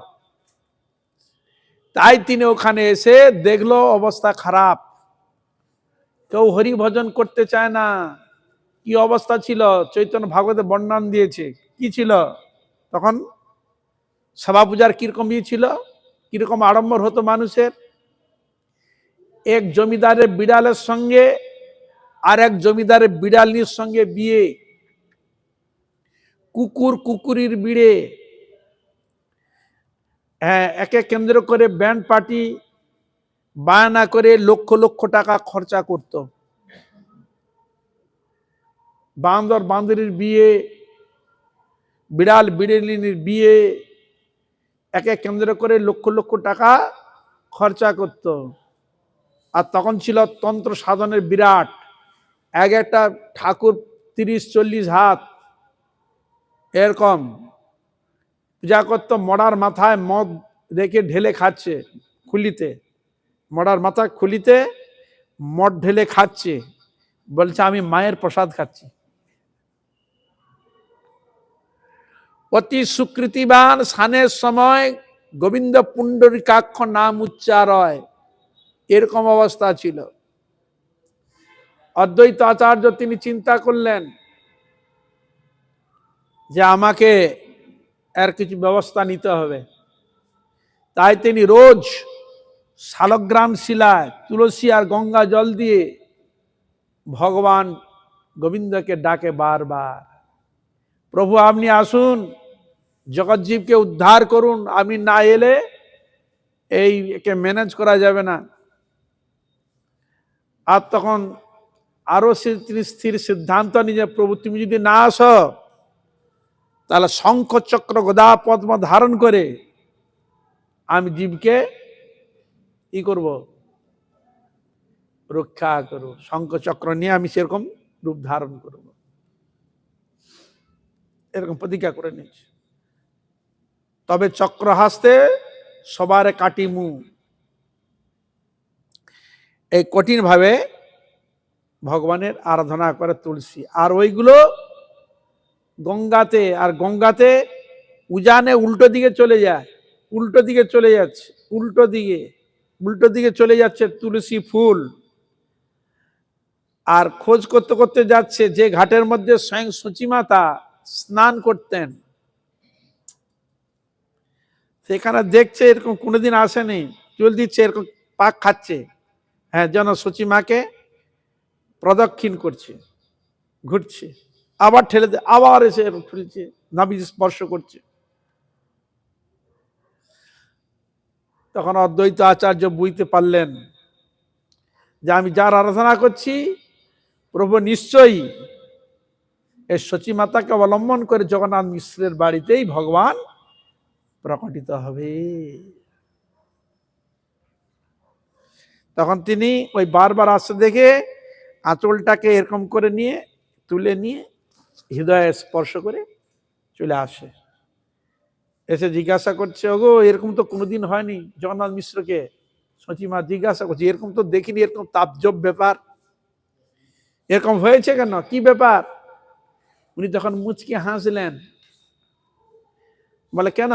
S1: তাই তিনি ওখানে এসে দেখলো অবস্থা খারাপ, কেউ হরি ভজন করতে চায় না। কি অবস্থা ছিল চৈতন্য ভাগবতে বর্ণন দিয়েছে। কি ছিল তখন সভা পূজার কিরকম ছিল, কিরকম আড়ম্বর হতো মানুষের। এক জমিদারের বিড়ালের সঙ্গে আর এক জমিদারের বিড়ালির সঙ্গে বিয়ে, কুকুর কুকুরির বিড়ে, একে কেন্দ্র করে ব্যান্ড পার্টি বায়না করে লক্ষ লক্ষ টাকা খরচা করত। বান্দর বান্দরের বিয়ে, বিড়াল বিড়ালিনীর বিয়ে, একে কেন্দ্র করে লক্ষ লক্ষ টাকা খরচা করত। আর তখন ছিল তন্ত্র সাধনের বিরাট, এক একটা ঠাকুর 30-40 হাত এরকম পূজা করতো। মড়ার মাথায় মদ রেখে ঢেলে খাচ্ছে খুলিতে, মড়ার মাথায় খুলিতে মদ ঢেলে খাচ্ছে, বলছে আমি মায়ের প্রসাদ খাচ্ছি। অতি সুকৃতিবান স্নানের সময় গোবিন্দ পুণ্ডরীকাক্ষ নাম উচ্চারয়, এরকম অবস্থা ছিল। অদ্বৈত আচার্য তিনি চিন্তা করলেন যে আমাকে এর কিছু ব্যবস্থা নিতে হবে। তাই তিনি রোজ শালগ্রাম শিলায় তুলসী আর গঙ্গা জল দিয়ে ভগবান গোবিন্দকে ডাকে বারবার, প্রভু আপনি আসুন, জগৎজীবকে উদ্ধার করুন, আমি না এলে এই একে ম্যানেজ করা যাবে না। আর তখন আরো তিনি স্থির সিদ্ধান্ত নিয়ে, প্রভু তুমি যদি না আসো তাহলে শঙ্খ চক্র গদা পদ্ম ধারণ করে আমি জীবকে কি করব, রক্ষা করব। শঙ্খ চক্র নিয়ে আমি সেরকম রূপ ধারণ করব, এরকম প্রতিজ্ঞা করে নিয়েছি। তবে চক্র হাসতে সবার কাটিমু, এই কঠিন ভাবে ভগবানের আরাধনা করে তুলসী। আর ওইগুলো গঙ্গাতে, আর গঙ্গাতে উজানে উল্টো দিকে চলে যায়, উল্টো দিকে চলে যাচ্ছে, উল্টো দিকে চলে যাচ্ছে তুলসী ফুল। আর খোঁজ করতে করতে যাচ্ছে যে ঘাটের মধ্যে স্বয়ং সচিমাতা স্নান করতেন, সেখানে দেখছে এরকম কোনোদিন আসেনি, চল দিচ্ছে এরকম পাক খাচ্ছে, হ্যাঁ যেন সচিমাকে প্রদক্ষিণ করছে, ঘুরছে, আবার ঠেলে দে, আবার এসে ঠুলছে, নাভি স্পর্শ করছে। তখন অদ্বৈত আচার্য বুঝতে পারলেন যে আমি যার আরাধনা করছি প্রভু নিশ্চয়ই এই সচিমাতাকে অবলম্বন করে জগন্নাথ মিশ্রের বাড়িতেই ভগবান প্রকটিত হবে। তখন তিনি ওই বারবার আসতে দেখে আঁচলটাকে এরকম করে নিয়ে তুলে নিয়ে হৃদয়ে স্পর্শ করে চলে আসে, এসে জিজ্ঞাসা করছে, ওগো এরকম তো কোনোদিন হয়নি। জগন্নাথ মিশ্রকে সচিমা জিজ্ঞাসা করছে, এরকম তো দেখিনি, এরকম তাজ্জব ব্যাপার, এরকম হয়েছে কেন, কি ব্যাপার? উনি তখন মুচকি হাসলেন, বলে কেন,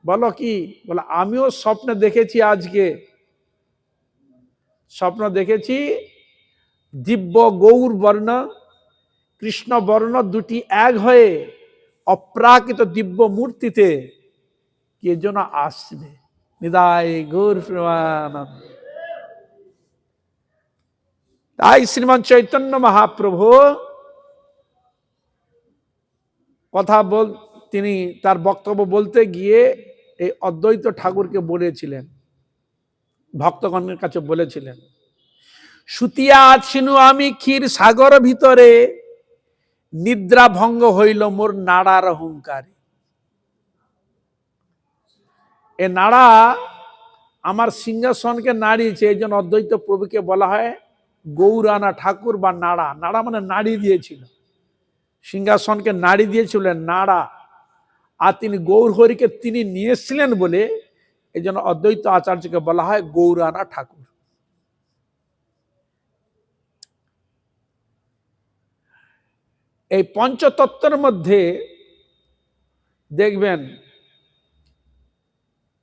S1: বলো কি? বলে আমিও স্বপ্নে দেখেছি, আজকে স্বপ্ন দেখেছি দিব্য গৌর বর্ণ কৃষ্ণ বর্ণ দুটি এক হয়ে অপ্রাকৃত দিব্য মূর্তিতে কে যেন আসবে। নিদায় গৌর প্রেমানন্দ। তাই শ্রীমান চৈতন্য মহাপ্রভু তিনি তার বক্তব্য বলতে গিয়ে এই অদ্বৈত ঠাকুরকে বলেছিলেন, ভক্তগণের কাছে বলেছিলেন, সুতিয়া আছিনু আমি ক্ষীর সাগর ভিতরে, নিদ্রা ভঙ্গ হইল মোর নাড়ার অহংকারে। এ নাড়া আমার সিংহাসনকে নাড়িয়েছে, এই জন্য অদ্বৈত প্রভুকে বলা হয় গৌরানা ঠাকুর বা নাড়া। নাড়া মানে নাড়ি দিয়েছিল, সিংহাসনকে নাড়ি দিয়েছিলেন নাড়া। আর তিনি গৌর হরিকে তিনি নিয়ে এসেছিলেন বলে এই জন্য অদ্বৈত আচার্যকে বলা হয় গৌরানা ঠাকুর। এই পঞ্চতত্ত্বের মধ্যে দেখবেন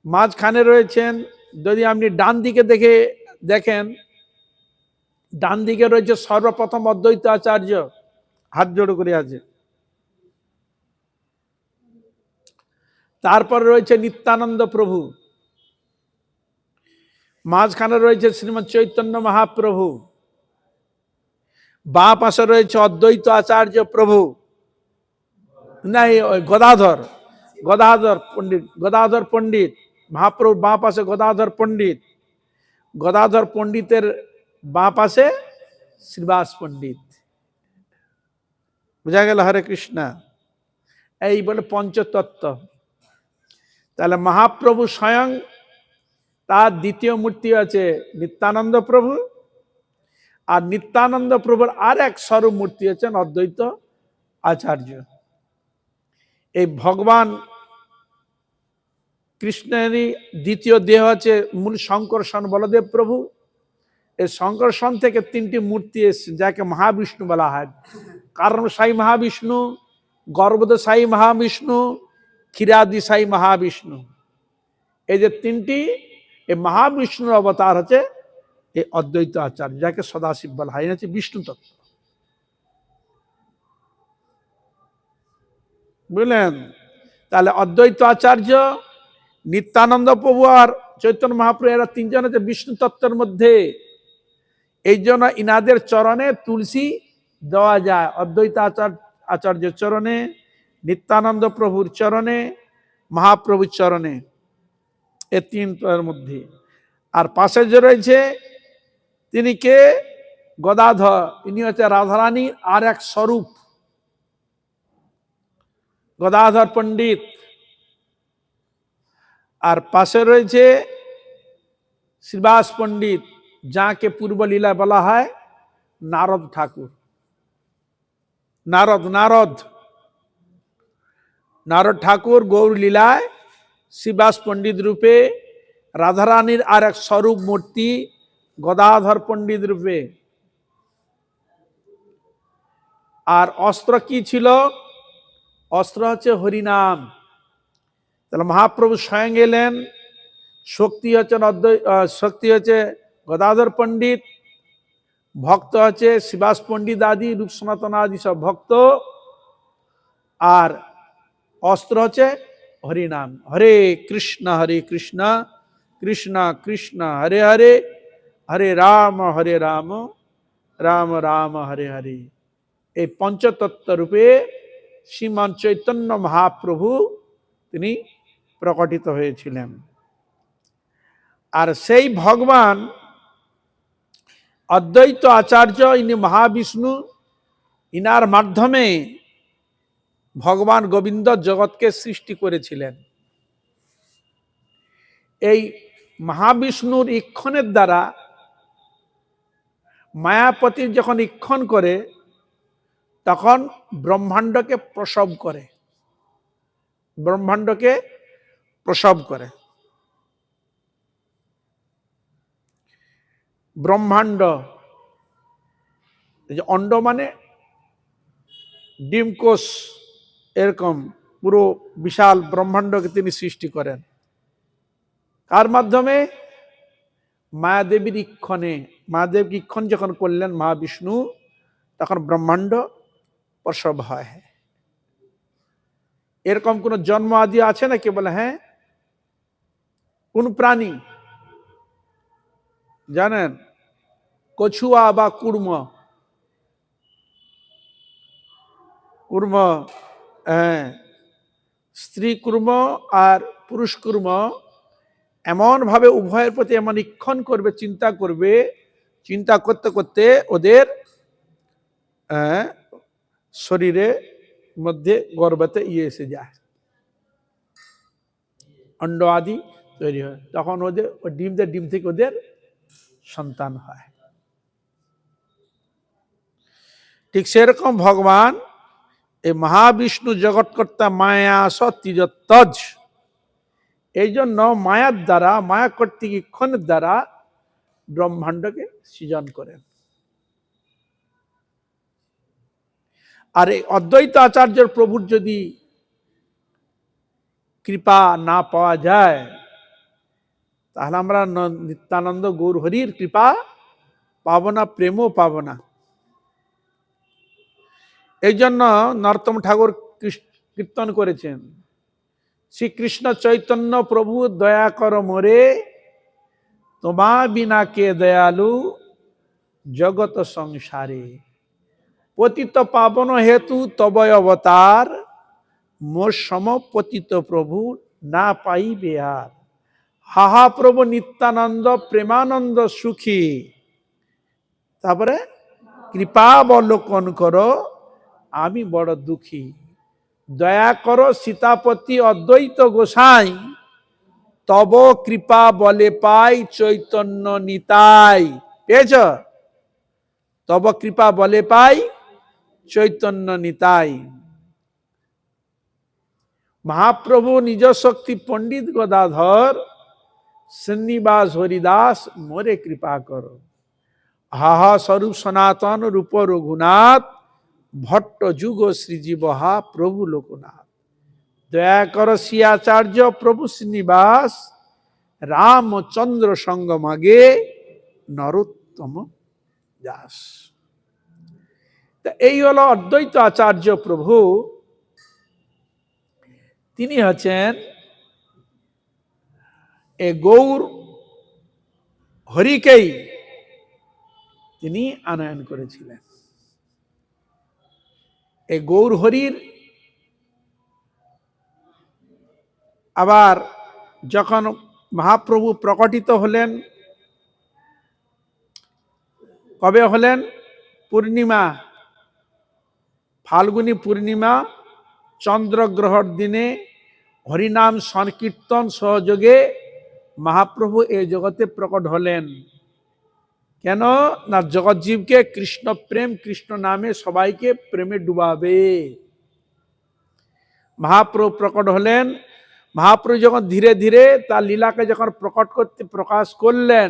S1: মাঝখানে রয়েছেন, যদি আপনি ডান দিকে দেখেন, ডান দিকে রয়েছে সর্বপ্রথম অদ্বৈত আচার্য, হাত জোড় করে আছে। তারপর রয়েছে নিত্যানন্দ প্রভু, মাঝখানে রয়েছে শ্রীমৎ চৈতন্য মহাপ্রভু, বাঁ পাশে রয়েছে অদ্বৈত আচার্য প্রভু, নাই গদাধর পণ্ডিত মহাপ্রভু বাঁ পাশে গদাধর পণ্ডিতের বাঁ পাশে শ্রীবাস পণ্ডিত। বোঝা গেল? হরে কৃষ্ণ। এই বলে পঞ্চতত্ত্ব। তাহলে মহাপ্রভু স্বয়ং, তার দ্বিতীয় মূর্তি আছে নিত্যানন্দ প্রভু, আর নিত্যানন্দ প্রভুর আর এক স্বরূপ মূর্তি হচ্ছেন অদ্বৈত আচার্য। এই ভগবান কৃষ্ণেরই দ্বিতীয় দেহ আছে মূল শঙ্কর্ষণ বলদেব প্রভু। এই শঙ্কর্ষণ থেকে তিনটি মূর্তি এসছে, যাকে মহাবিষ্ণু বলা হয়। কারণ সাই মহাবিষ্ণু, গর্ভদ সাই মহাবিষ্ণু, ক্ষীরাদি সাই মহাবিষ্ণু। এই যে তিনটি, এই মহাবিষ্ণুর অবতার হচ্ছে এই অদ্বৈত আচার্য, যাকে সদাশিব বলা হয়। হচ্ছে বিষ্ণু তত্ত্ব, বুঝলেন? তাহলে অদ্বৈত আচার্য, নিত্যানন্দ প্রভু আর চৈতন্য মহাপ্রভু, এরা তিনজন হচ্ছে বিষ্ণু তত্ত্বের মধ্যে। এই জন্য ইনাদের চরণে তুলসী দেওয়া যায়। অদ্বৈত আচার্যের চরণে, নিত্যানন্দ প্রভুর চরণে, মহাপ্রভুর চরণে, এই তিনটার মধ্যে। আর পাশে যে রয়েছে তিনি কে? গদাধর। ইনি হচ্ছে রাধারানীর আর এক স্বরূপ, গদাধর পণ্ডিত। আর পাশে রয়েছে শ্রীবাস পণ্ডিত, যাকে পূর্বলীলা বলা হয় নারদ ঠাকুর। নারদ ঠাকুর গৌর লীলায় শ্রীবাস পণ্ডিত রূপে, রাধারানীর আর এক স্বরূপ মূর্তি গদাধর পণ্ডিত রূপে। আর অস্ত্র কি ছিল? অস্ত্র হচ্ছে হরিনাম। তাহলে মহাপ্রভু স্বয়ং এলেন। শক্তি হচ্ছে গদাধর পণ্ডিত, ভক্ত হচ্ছে শ্রীবাস পণ্ডিত আদি, রূপ সনাতন আদি সব ভক্ত। আর অস্ত্র হচ্ছে হরিনাম। হরে কৃষ্ণ কৃষ্ণ কৃষ্ণ হরে হরে, হরে রাম রাম রাম হরে হরে। এই পঞ্চতত্ত্ব রূপে শ্রীমান চৈতন্য মহাপ্রভু তিনি প্রকটিত হয়েছিলেন। আর সেই ভগবান অদ্বৈত আচার্য, ইনি মহাবিষ্ণু, ইনার মাধ্যমে ভগবান গোবিন্দ জগৎকে সৃষ্টি করেছিলেন। এই মহাবিষ্ণুর ইক্ষণের দ্বারা মায়াপতি যখন ইক্ষণ করে, তখন ব্রহ্মাণ্ডকে প্রসব করে। ব্রহ্মাণ্ড, এই যে অণ্ড মানে ডিমকোষ, এরকম পুরো বিশাল ব্রহ্মাণ্ডকে তিনি সৃষ্টি করেন। কার মাধ্যমে? মায়াদেবীর ইক্ষণে। মায়াদেবকে ইক্ষণ যখন করলেন মহাবিষ্ণু, তখন ব্রহ্মাণ্ড প্রসব হয়। এরকম কোন জন্ম আদি আছে নাকি? বলে হ্যাঁ। কোন প্রাণী জানেন? কছুয়া বা কুর্ম। হ্যাঁ, স্ত্রী কুর্ম আর পুরুষ কুর্ম এমন ভাবে উভয়ের প্রতি এমন ইক্ষণ করবে, চিন্তা করতে করতে ওদের শরীরে মধ্যে গর্ভতে এসে যায়, অণ্ড আদি তৈরি হয়। তখন ওদের ডিম থেকে ওদের সন্তান হয়। ঠিক সেরকম ভগবান এই মহাবিষ্ণু জগৎকর্তা মায়া সতীজ, এই জন্য মায়ার দ্বারা, মায়া কর্তৃক ইক্ষণের দ্বারা ব্রহ্মাণ্ডকে সৃজন করেন। আর এই অদ্বৈত আচার্যের প্রভুর যদি কৃপা না পাওয়া যায়, তাহলে আমরা নিত্যানন্দ গৌর হরির কৃপা পাবো না, প্রেমও পাবো না। এই জন্য নরোত্তম ঠাকুর কীর্তন করেছেন, শ্রীকৃষ্ণ চৈতন্য প্রভু দয়া কর মোরে, তোমা বিনা কে দয়ালু জগত সংসারে, পতিত পাবন হেতু তবয় অবতার, মোর সম পতিত প্রভু না পাইবে আর। হাহা প্রভু নিত্যানন্দ প্রেমানন্দ সুখী, তারপরে কৃপাবলোকন করো, আমি বড় দুঃখী, দয়া করো সীতাপতি অদ্বৈত গোসাই, তব কৃপা বলে পাই চৈতন্য নিতাই। পেয়েছ? তব কৃপা বলে পাই চৈতন্য নিতাই। মহাপ্রভু নিজ শক্তি পণ্ডিত গদাধর, শ্রীনিবাস হরিদাস মোরে কৃপা করো। হাহা স্বরূপ সনাতন রূপ রঘুনাথ, ভট্ট যুগ শ্রীজীবহা প্রভু লোকনাথ। দয়া কর শ্রীআচার্য প্রভু শ্রীনিবাস, রামচন্দ্র সঙ্গ মাগে নরোত্তম দাস। এই হলো অদ্বৈত আচার্য প্রভু। তিনি হচ্ছেন এ গৌর হরিকেই তিনি আনয়ন করেছিলেন। এই গৌর হরির আবার যখন মহাপ্রভু প্রকটিত হলেন, কবে হলেন? পূর্ণিমা, ফাল্গুনী পূর্ণিমা চন্দ্রগ্রহর দিনে হরিনাম সংকীর্তন সহযোগে মহাপ্রভু এই জগতে প্রকট হলেন। কেন না জগৎজীবকে কৃষ্ণ প্রেম, কৃষ্ণ নামে সবাইকে প্রেমে ডুবাবে। মহাপ্রভু প্রকট হলেন। মহাপ্রভু যখন ধীরে ধীরে তার লীলাকে যখন প্রকাশ করলেন,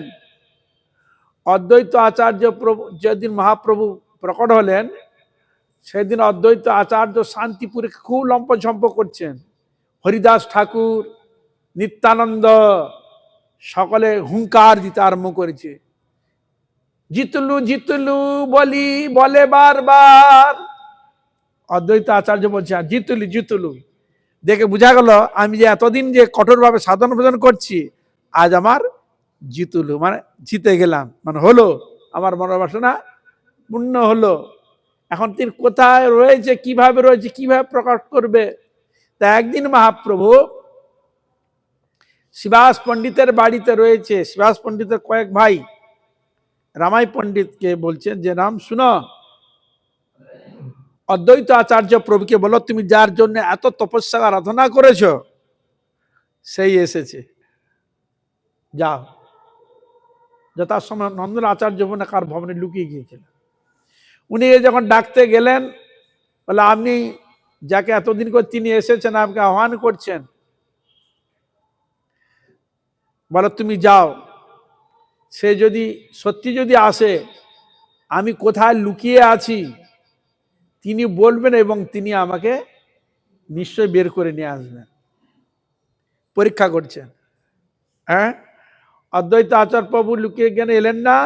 S1: অদ্বৈত আচার্য প্রভু যেদিন মহাপ্রভু প্রকট হলেন, সেদিন অদ্বৈত আচার্য শান্তিপুরে খুব লম্পঝম্প করছেন। হরিদাস ঠাকুর, নিত্যানন্দ সকলে হুঙ্কার দিতে আরম্ভ করেছে। জিতলু জিতলু বলে বারবার। অদ্বৈত আচার্য বলছে জিতলু জিতলু। দেখে বোঝা গেল আমি যে এতদিন যে কঠোরভাবে সাধন ভোজন করছি, আজ আমার জিতলু মানে জিতে গেলাম, মানে হলো আমার মনোবাসনা পূর্ণ হলো। এখন তিনি কোথায় রয়েছে, কিভাবে রয়েছে, কিভাবে প্রকাশ করবে? তা একদিন মহাপ্রভু শিবাস পণ্ডিতের বাড়িতে রয়েছে। শিবাস পণ্ডিতের কয়েক ভাই রামাই পণ্ডিতকে বলছেন যে রাম শুনো, অদ্বৈত আচার্য প্রভুকে বলো তুমি যার জন্য এত তপস্যা আরাধনা করেছ সেই এসেছে, যাও। যথাসময় নন্দন আচার্য কার ভবনে লুকিয়ে গিয়েছিলেন। উনি যখন ডাকতে গেলেন, বলে আপনি যাকে এতদিন করে তিনি এসেছেন, আপনাকে আহ্বান করছেন, বলো তুমি যাও। সে যদি সত্যি যদি আসে, আমি কোথায় লুকিয়ে আছি তিনি বলবেন এবং তিনি আমাকে নিশ্চয় বের করে নিয়ে আসবেন। পরীক্ষা করছেন। হ্যাঁ, অদ্বৈত আচার্য প্রভু লুকিয়ে গেলে এলেন না।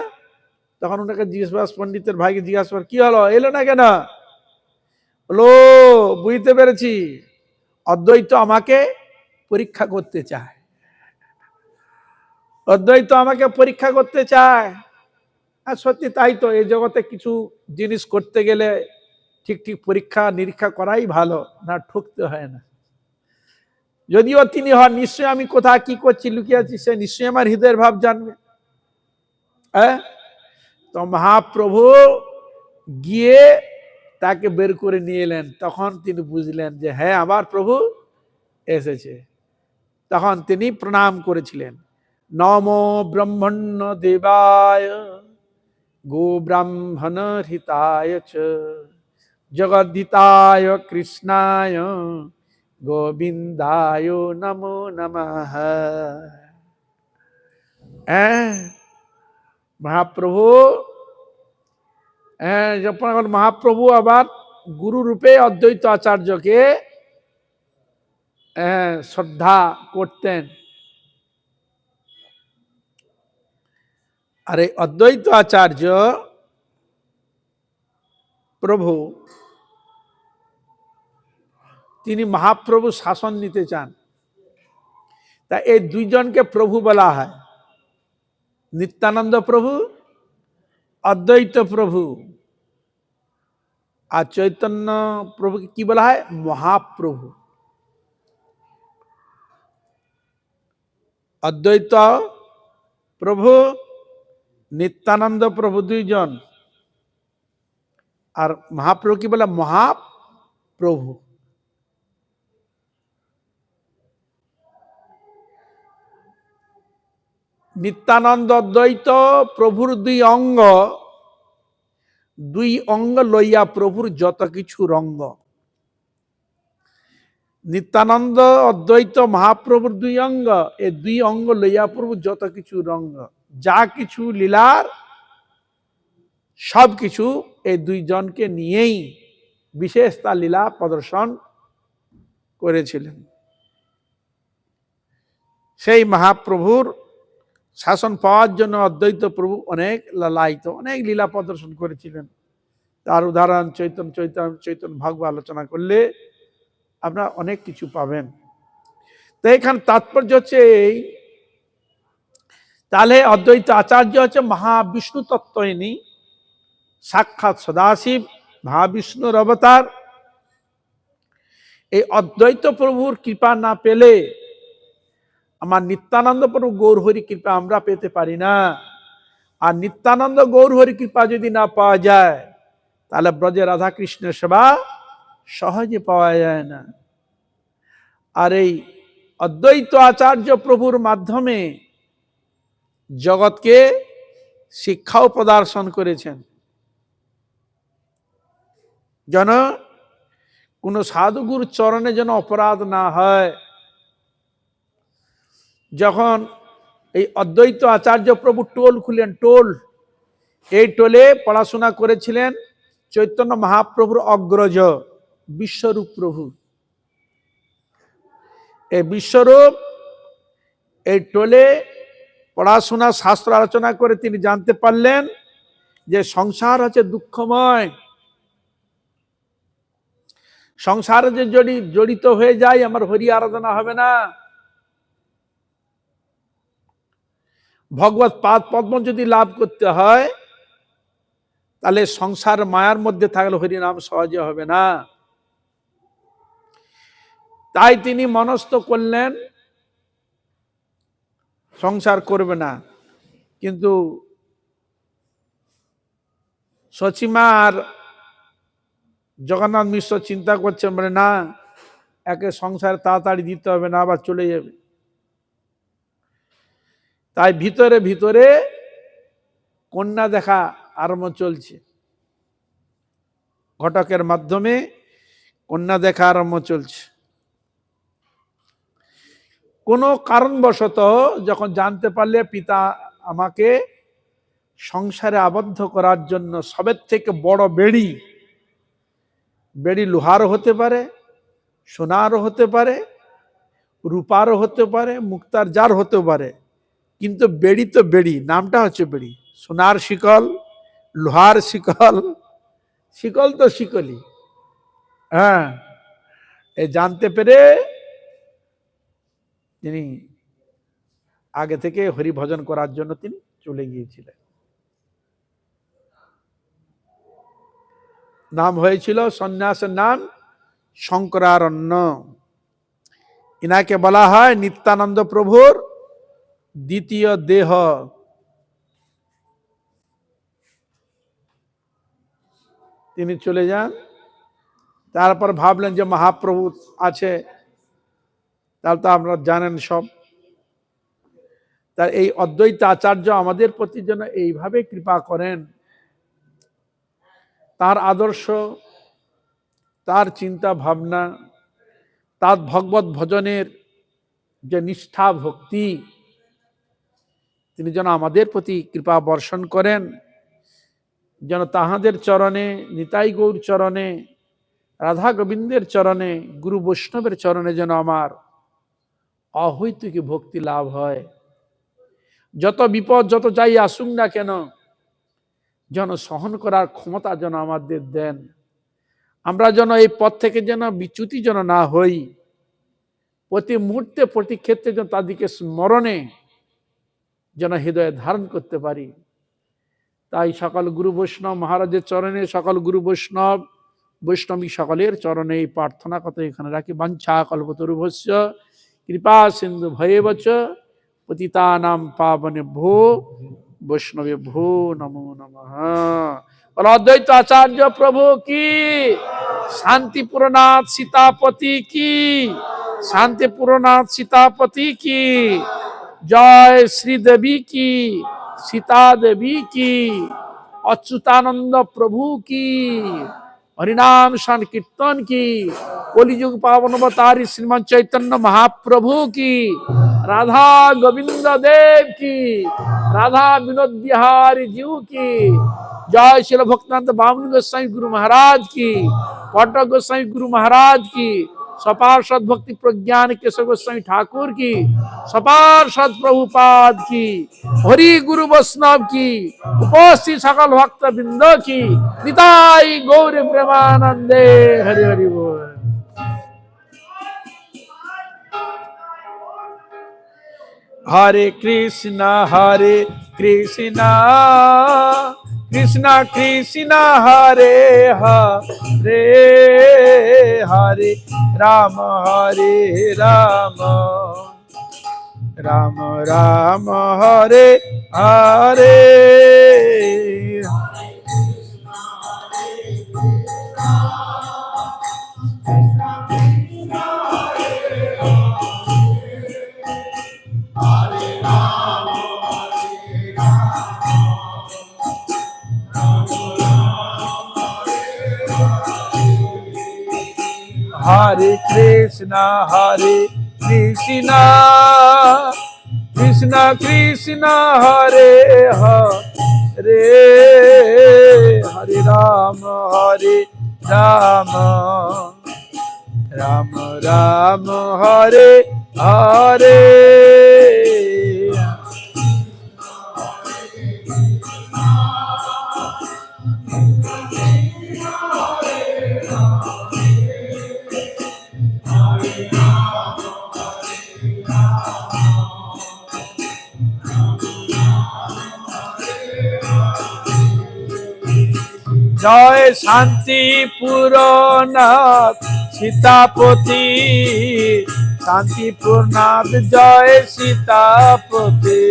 S1: তখন ওনাকে জিজ্ঞাসা, পণ্ডিতের ভাইকে জিজ্ঞাসা কর কি হলো, এলো না কেন? বলো বুঝতে পেরেছি, অদ্বৈত আমাকে পরীক্ষা করতে চায়। অদ্বৈত আমাকে পরীক্ষা করতে চায়। আর সত্যি তাই তো, এই জগতে কিছু জিনিস করতে গেলে ঠিক ঠিক পরীক্ষা নিরীক্ষা করাই ভালো, না ঠকতে হয় না। যদিও তিনি হন, নিশ্চয়ই আমি কোথায় কি করছি, লুকিয়ে আছি, সে নিশ্চয়ই আমার হৃদয়ের ভাব জানবে। হ্যাঁ, তো মহাপ্রভু গিয়ে তাকে বের করে নিয়ে এলেন। তখন তিনি বুঝলেন যে হ্যাঁ আমার প্রভু এসেছে। তখন তিনি প্রণাম করেছিলেন, নমো ব্রহ্মণ্য দেবায় গো ব্রাহ্মণ হিতায় চ জগদ্ধিতায় কৃষ্ণায় গোবিন্দায় নমো নমঃ। মহাপ্রভু যখন মহাপ্রভু আবার গুরু রূপে অদ্বৈত আচার্যকে শ্রদ্ধা করতেন। আর এই অদ্বৈত আচার্য প্রভু তিনি মহাপ্রভু শাসন নিতে চান। তা এই দুইজনকে প্রভু বলা হয়, নিত্যানন্দ প্রভু, অদ্বৈত প্রভু। আর চৈতন্য প্রভুকে কি বলা হয়? মহাপ্রভু। অদ্বৈত প্রভু, নিত্যানন্দ প্রভু দুইজন, আর মহাপ্রভু কি বলে? মহাপ্রভু। নিত্যানন্দ অদ্বৈত প্রভুর দুই অঙ্গ লইয়া প্রভুর যত কিছু রঙ্গ। নিত্যানন্দ অদ্বৈত মহাপ্রভুর দুই অঙ্গ, এই দুই অঙ্গ লইয়া প্রভু যত কিছু রঙ্গ, যা কিছু লীলার সব কিছু এই দুইজনকে নিয়েই বিশেষ তার লীলা প্রদর্শন করেছিলেন। সেই মহাপ্রভুর শাসন পাওয়ার জন্য অদ্বৈত প্রভু অনেক লালায়িত, অনেক লীলা প্রদর্শন করেছিলেন। তার উদাহরণ চৈতন্য ভাগবত আলোচনা করলে আপনারা অনেক কিছু পাবেন। তো এখানে তাৎপর্য হচ্ছে এই, তাহলে অদ্বৈত আচার্য হচ্ছে মহাবিষ্ণু তত্ত্বইনি, সাক্ষাৎ সদাশিব মহাবিষ্ণুর অবতার। এই অদ্বৈত প্রভুর কৃপা না পেলে আমার নিত্যানন্দ প্রভু গৌরহরি কৃপা আমরা পেতে পারি না। আর নিত্যানন্দ গৌরহরি কৃপা যদি না পাওয়া যায়, তাহলে ব্রজে রাধা কৃষ্ণের সেবা সহজে পাওয়া যায় না। আর এই অদ্বৈত আচার্য প্রভুর মাধ্যমে জগৎকে শিক্ষাও প্রদর্শন করেছেন, যেন কোন সাধুগুর চরণে যেন অপরাধ না হয়। যখন এই অদ্বৈত আচার্য প্রভু টোল খুলেন, এই টোলে পড়াশোনা করেছিলেন চৈতন্য মহাপ্রভুর অগ্রজ বিশ্বরূপ প্রভু। এই বিশ্বরূপ এই টোলে পড়াশোনা শাস্ত্র আলোচনা করে তিনি জানতে পারলেন যে সংসার হচ্ছে দুঃখময়, সংসারে যে জড়িত হয়ে যায় আমার হরি আরাধনা হবে না। ভগবত পাদ পদ্ম যদি লাভ করতে হয়, তাহলে সংসার মায়ার মধ্যে থাকলে হরি নাম সহজে হবে না। তাই তিনি মনস্থ করলেন সংসার করবে না। কিন্তু সচিমা আর জগন্নাথ মিশ্র চিন্তা করছেন, বলে না, একে সংসার তাড়াতাড়ি দিতে হবে, না আবার চলে যাবে। তাই ভিতরে ভিতরে কন্যা দেখা আরম্ভ চলছে, ঘটকের মাধ্যমে কন্যা দেখা আরম্ভ চলছে। কোনো কারণবশত যখন জানতে পারলে পিতা আমাকে সংসারে আবদ্ধ করার জন্য সবের থেকে বড় বেড়ি লোহারও হতে পারে, সোনারও হতে পারে, রূপারও হতে পারে, মুক্তার যার হতে পারে, কিন্তু বেড়ি তো বেড়ি, নামটা হচ্ছে বেড়ি। সোনার শিকল, লোহার শিকল, শিকল তো শিকলই। হ্যাঁ, এই জানতে পেরে তিনি আগে থেকে হরি ভজন করার জন্য তিনি চলে গিয়েছিলেন। নাম হয়েছিল, সন্ন্যাসের নাম শঙ্করারণ্য। ইনাকে বলা হয় নিত্যানন্দ প্রভুর দ্বিতীয় দেহ। তিনি চলে যান, তারপর ভাবলেন যে মহাপ্রভু আছে, তাহলে তো আপনারা জানেন সব। তার এই অদ্বৈত আচার্য আমাদের প্রতি যেন এইভাবে কৃপা করেন, তার আদর্শ, তার চিন্তা ভাবনা, তার ভগবত ভজনের যে নিষ্ঠা ভক্তি, তিনি যেন আমাদের প্রতি কৃপা বর্ষণ করেন, যেন তাহাদের চরণে, নিতাই গৌর চরণে, রাধা গোবিন্দের চরণে, গুরু বৈষ্ণবের চরণে যেন আমার অহৈতুকী ভক্তি লাভ হয়। যত বিপদ যত যাই আসুক না কেন, যেন সহন করার ক্ষমতা যেন আমাদের দেন। আমরা যেন এই পথ থেকে যেন বিচ্যুতি যেন না হই, প্রতি মুহূর্তে প্রতি ক্ষেত্রে যেন তাদেরকে স্মরণে যেন হৃদয়ে ধারণ করতে পারি। তাই সকল গুরু বৈষ্ণব মহারাজের চরণে, সকল গুরু বৈষ্ণব বৈষ্ণবী সকলের চরণে এই প্রার্থনা কথা এখানে রাখি। বাঞ্ছা কল্পতরুভ্যশ্চ কৃপা সিন্ধু ভয়েবচ পতিতানাং পাবনেভ্যো বৈষ্ণবেভ্যো নমো নমঃ। और अद्वैत आचार्य प्रभु की, शांतिपुरनाथ सीतापति की, शांतिपुरनाथ सीतापति की जय, श्री देवी की, सीता देवी की, अच्युतानंद प्रभु की, हरिनाम संकीर्तन की, कलियुग पावन अवतारी श्रीमान चैतन्य महाप्रभु की, राधा गोविंद देव की, राधा विनोद बिहारी जीव की जय, श्रील भक्तानंद बामन गोस्वामी गुरु महाराज की, पाठक गोस्वामी गुरु महाराज की, सपार्षद भक्ति प्रज्ञान केशव गोस्वामी ठाकुर की, सपार्षद प्रभुपाद की, हरि गुरु वैष्णव की, उपस्थित सकल भक्त बिंद की, निताई गौर प्रेमानंदे। हरि हरि बोल। हरे कृष्णा कृष्णा कृष्णा हरे हरे, हरे राम राम राम हरे हरे। हरे कृष्णा कृष्णा कृष्णा हरे हरे, हरे राम राम राम हरे हरे। जय शांतिपुरनाथ सीतापति, शांतिपुरनाथ जय सीतापति।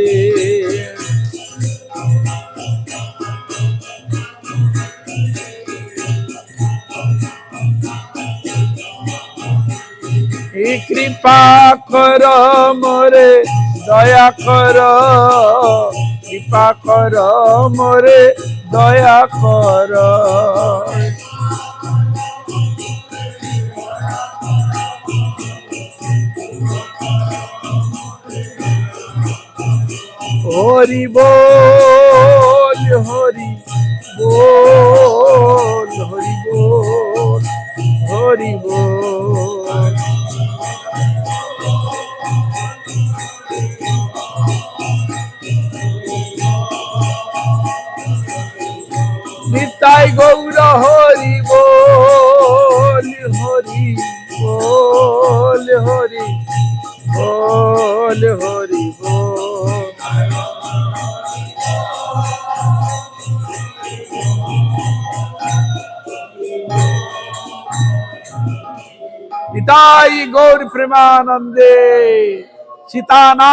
S1: कृपा कर मोरे दया कर, कृपा कर मोरे दया कर। हरि बोल हरि बोल हरि बोल हरि बोल। निताई गौर हरि बोल हरि बोल हरि बोल हरि बोल। निताई गौर प्रेमानंदे सीतानाथ।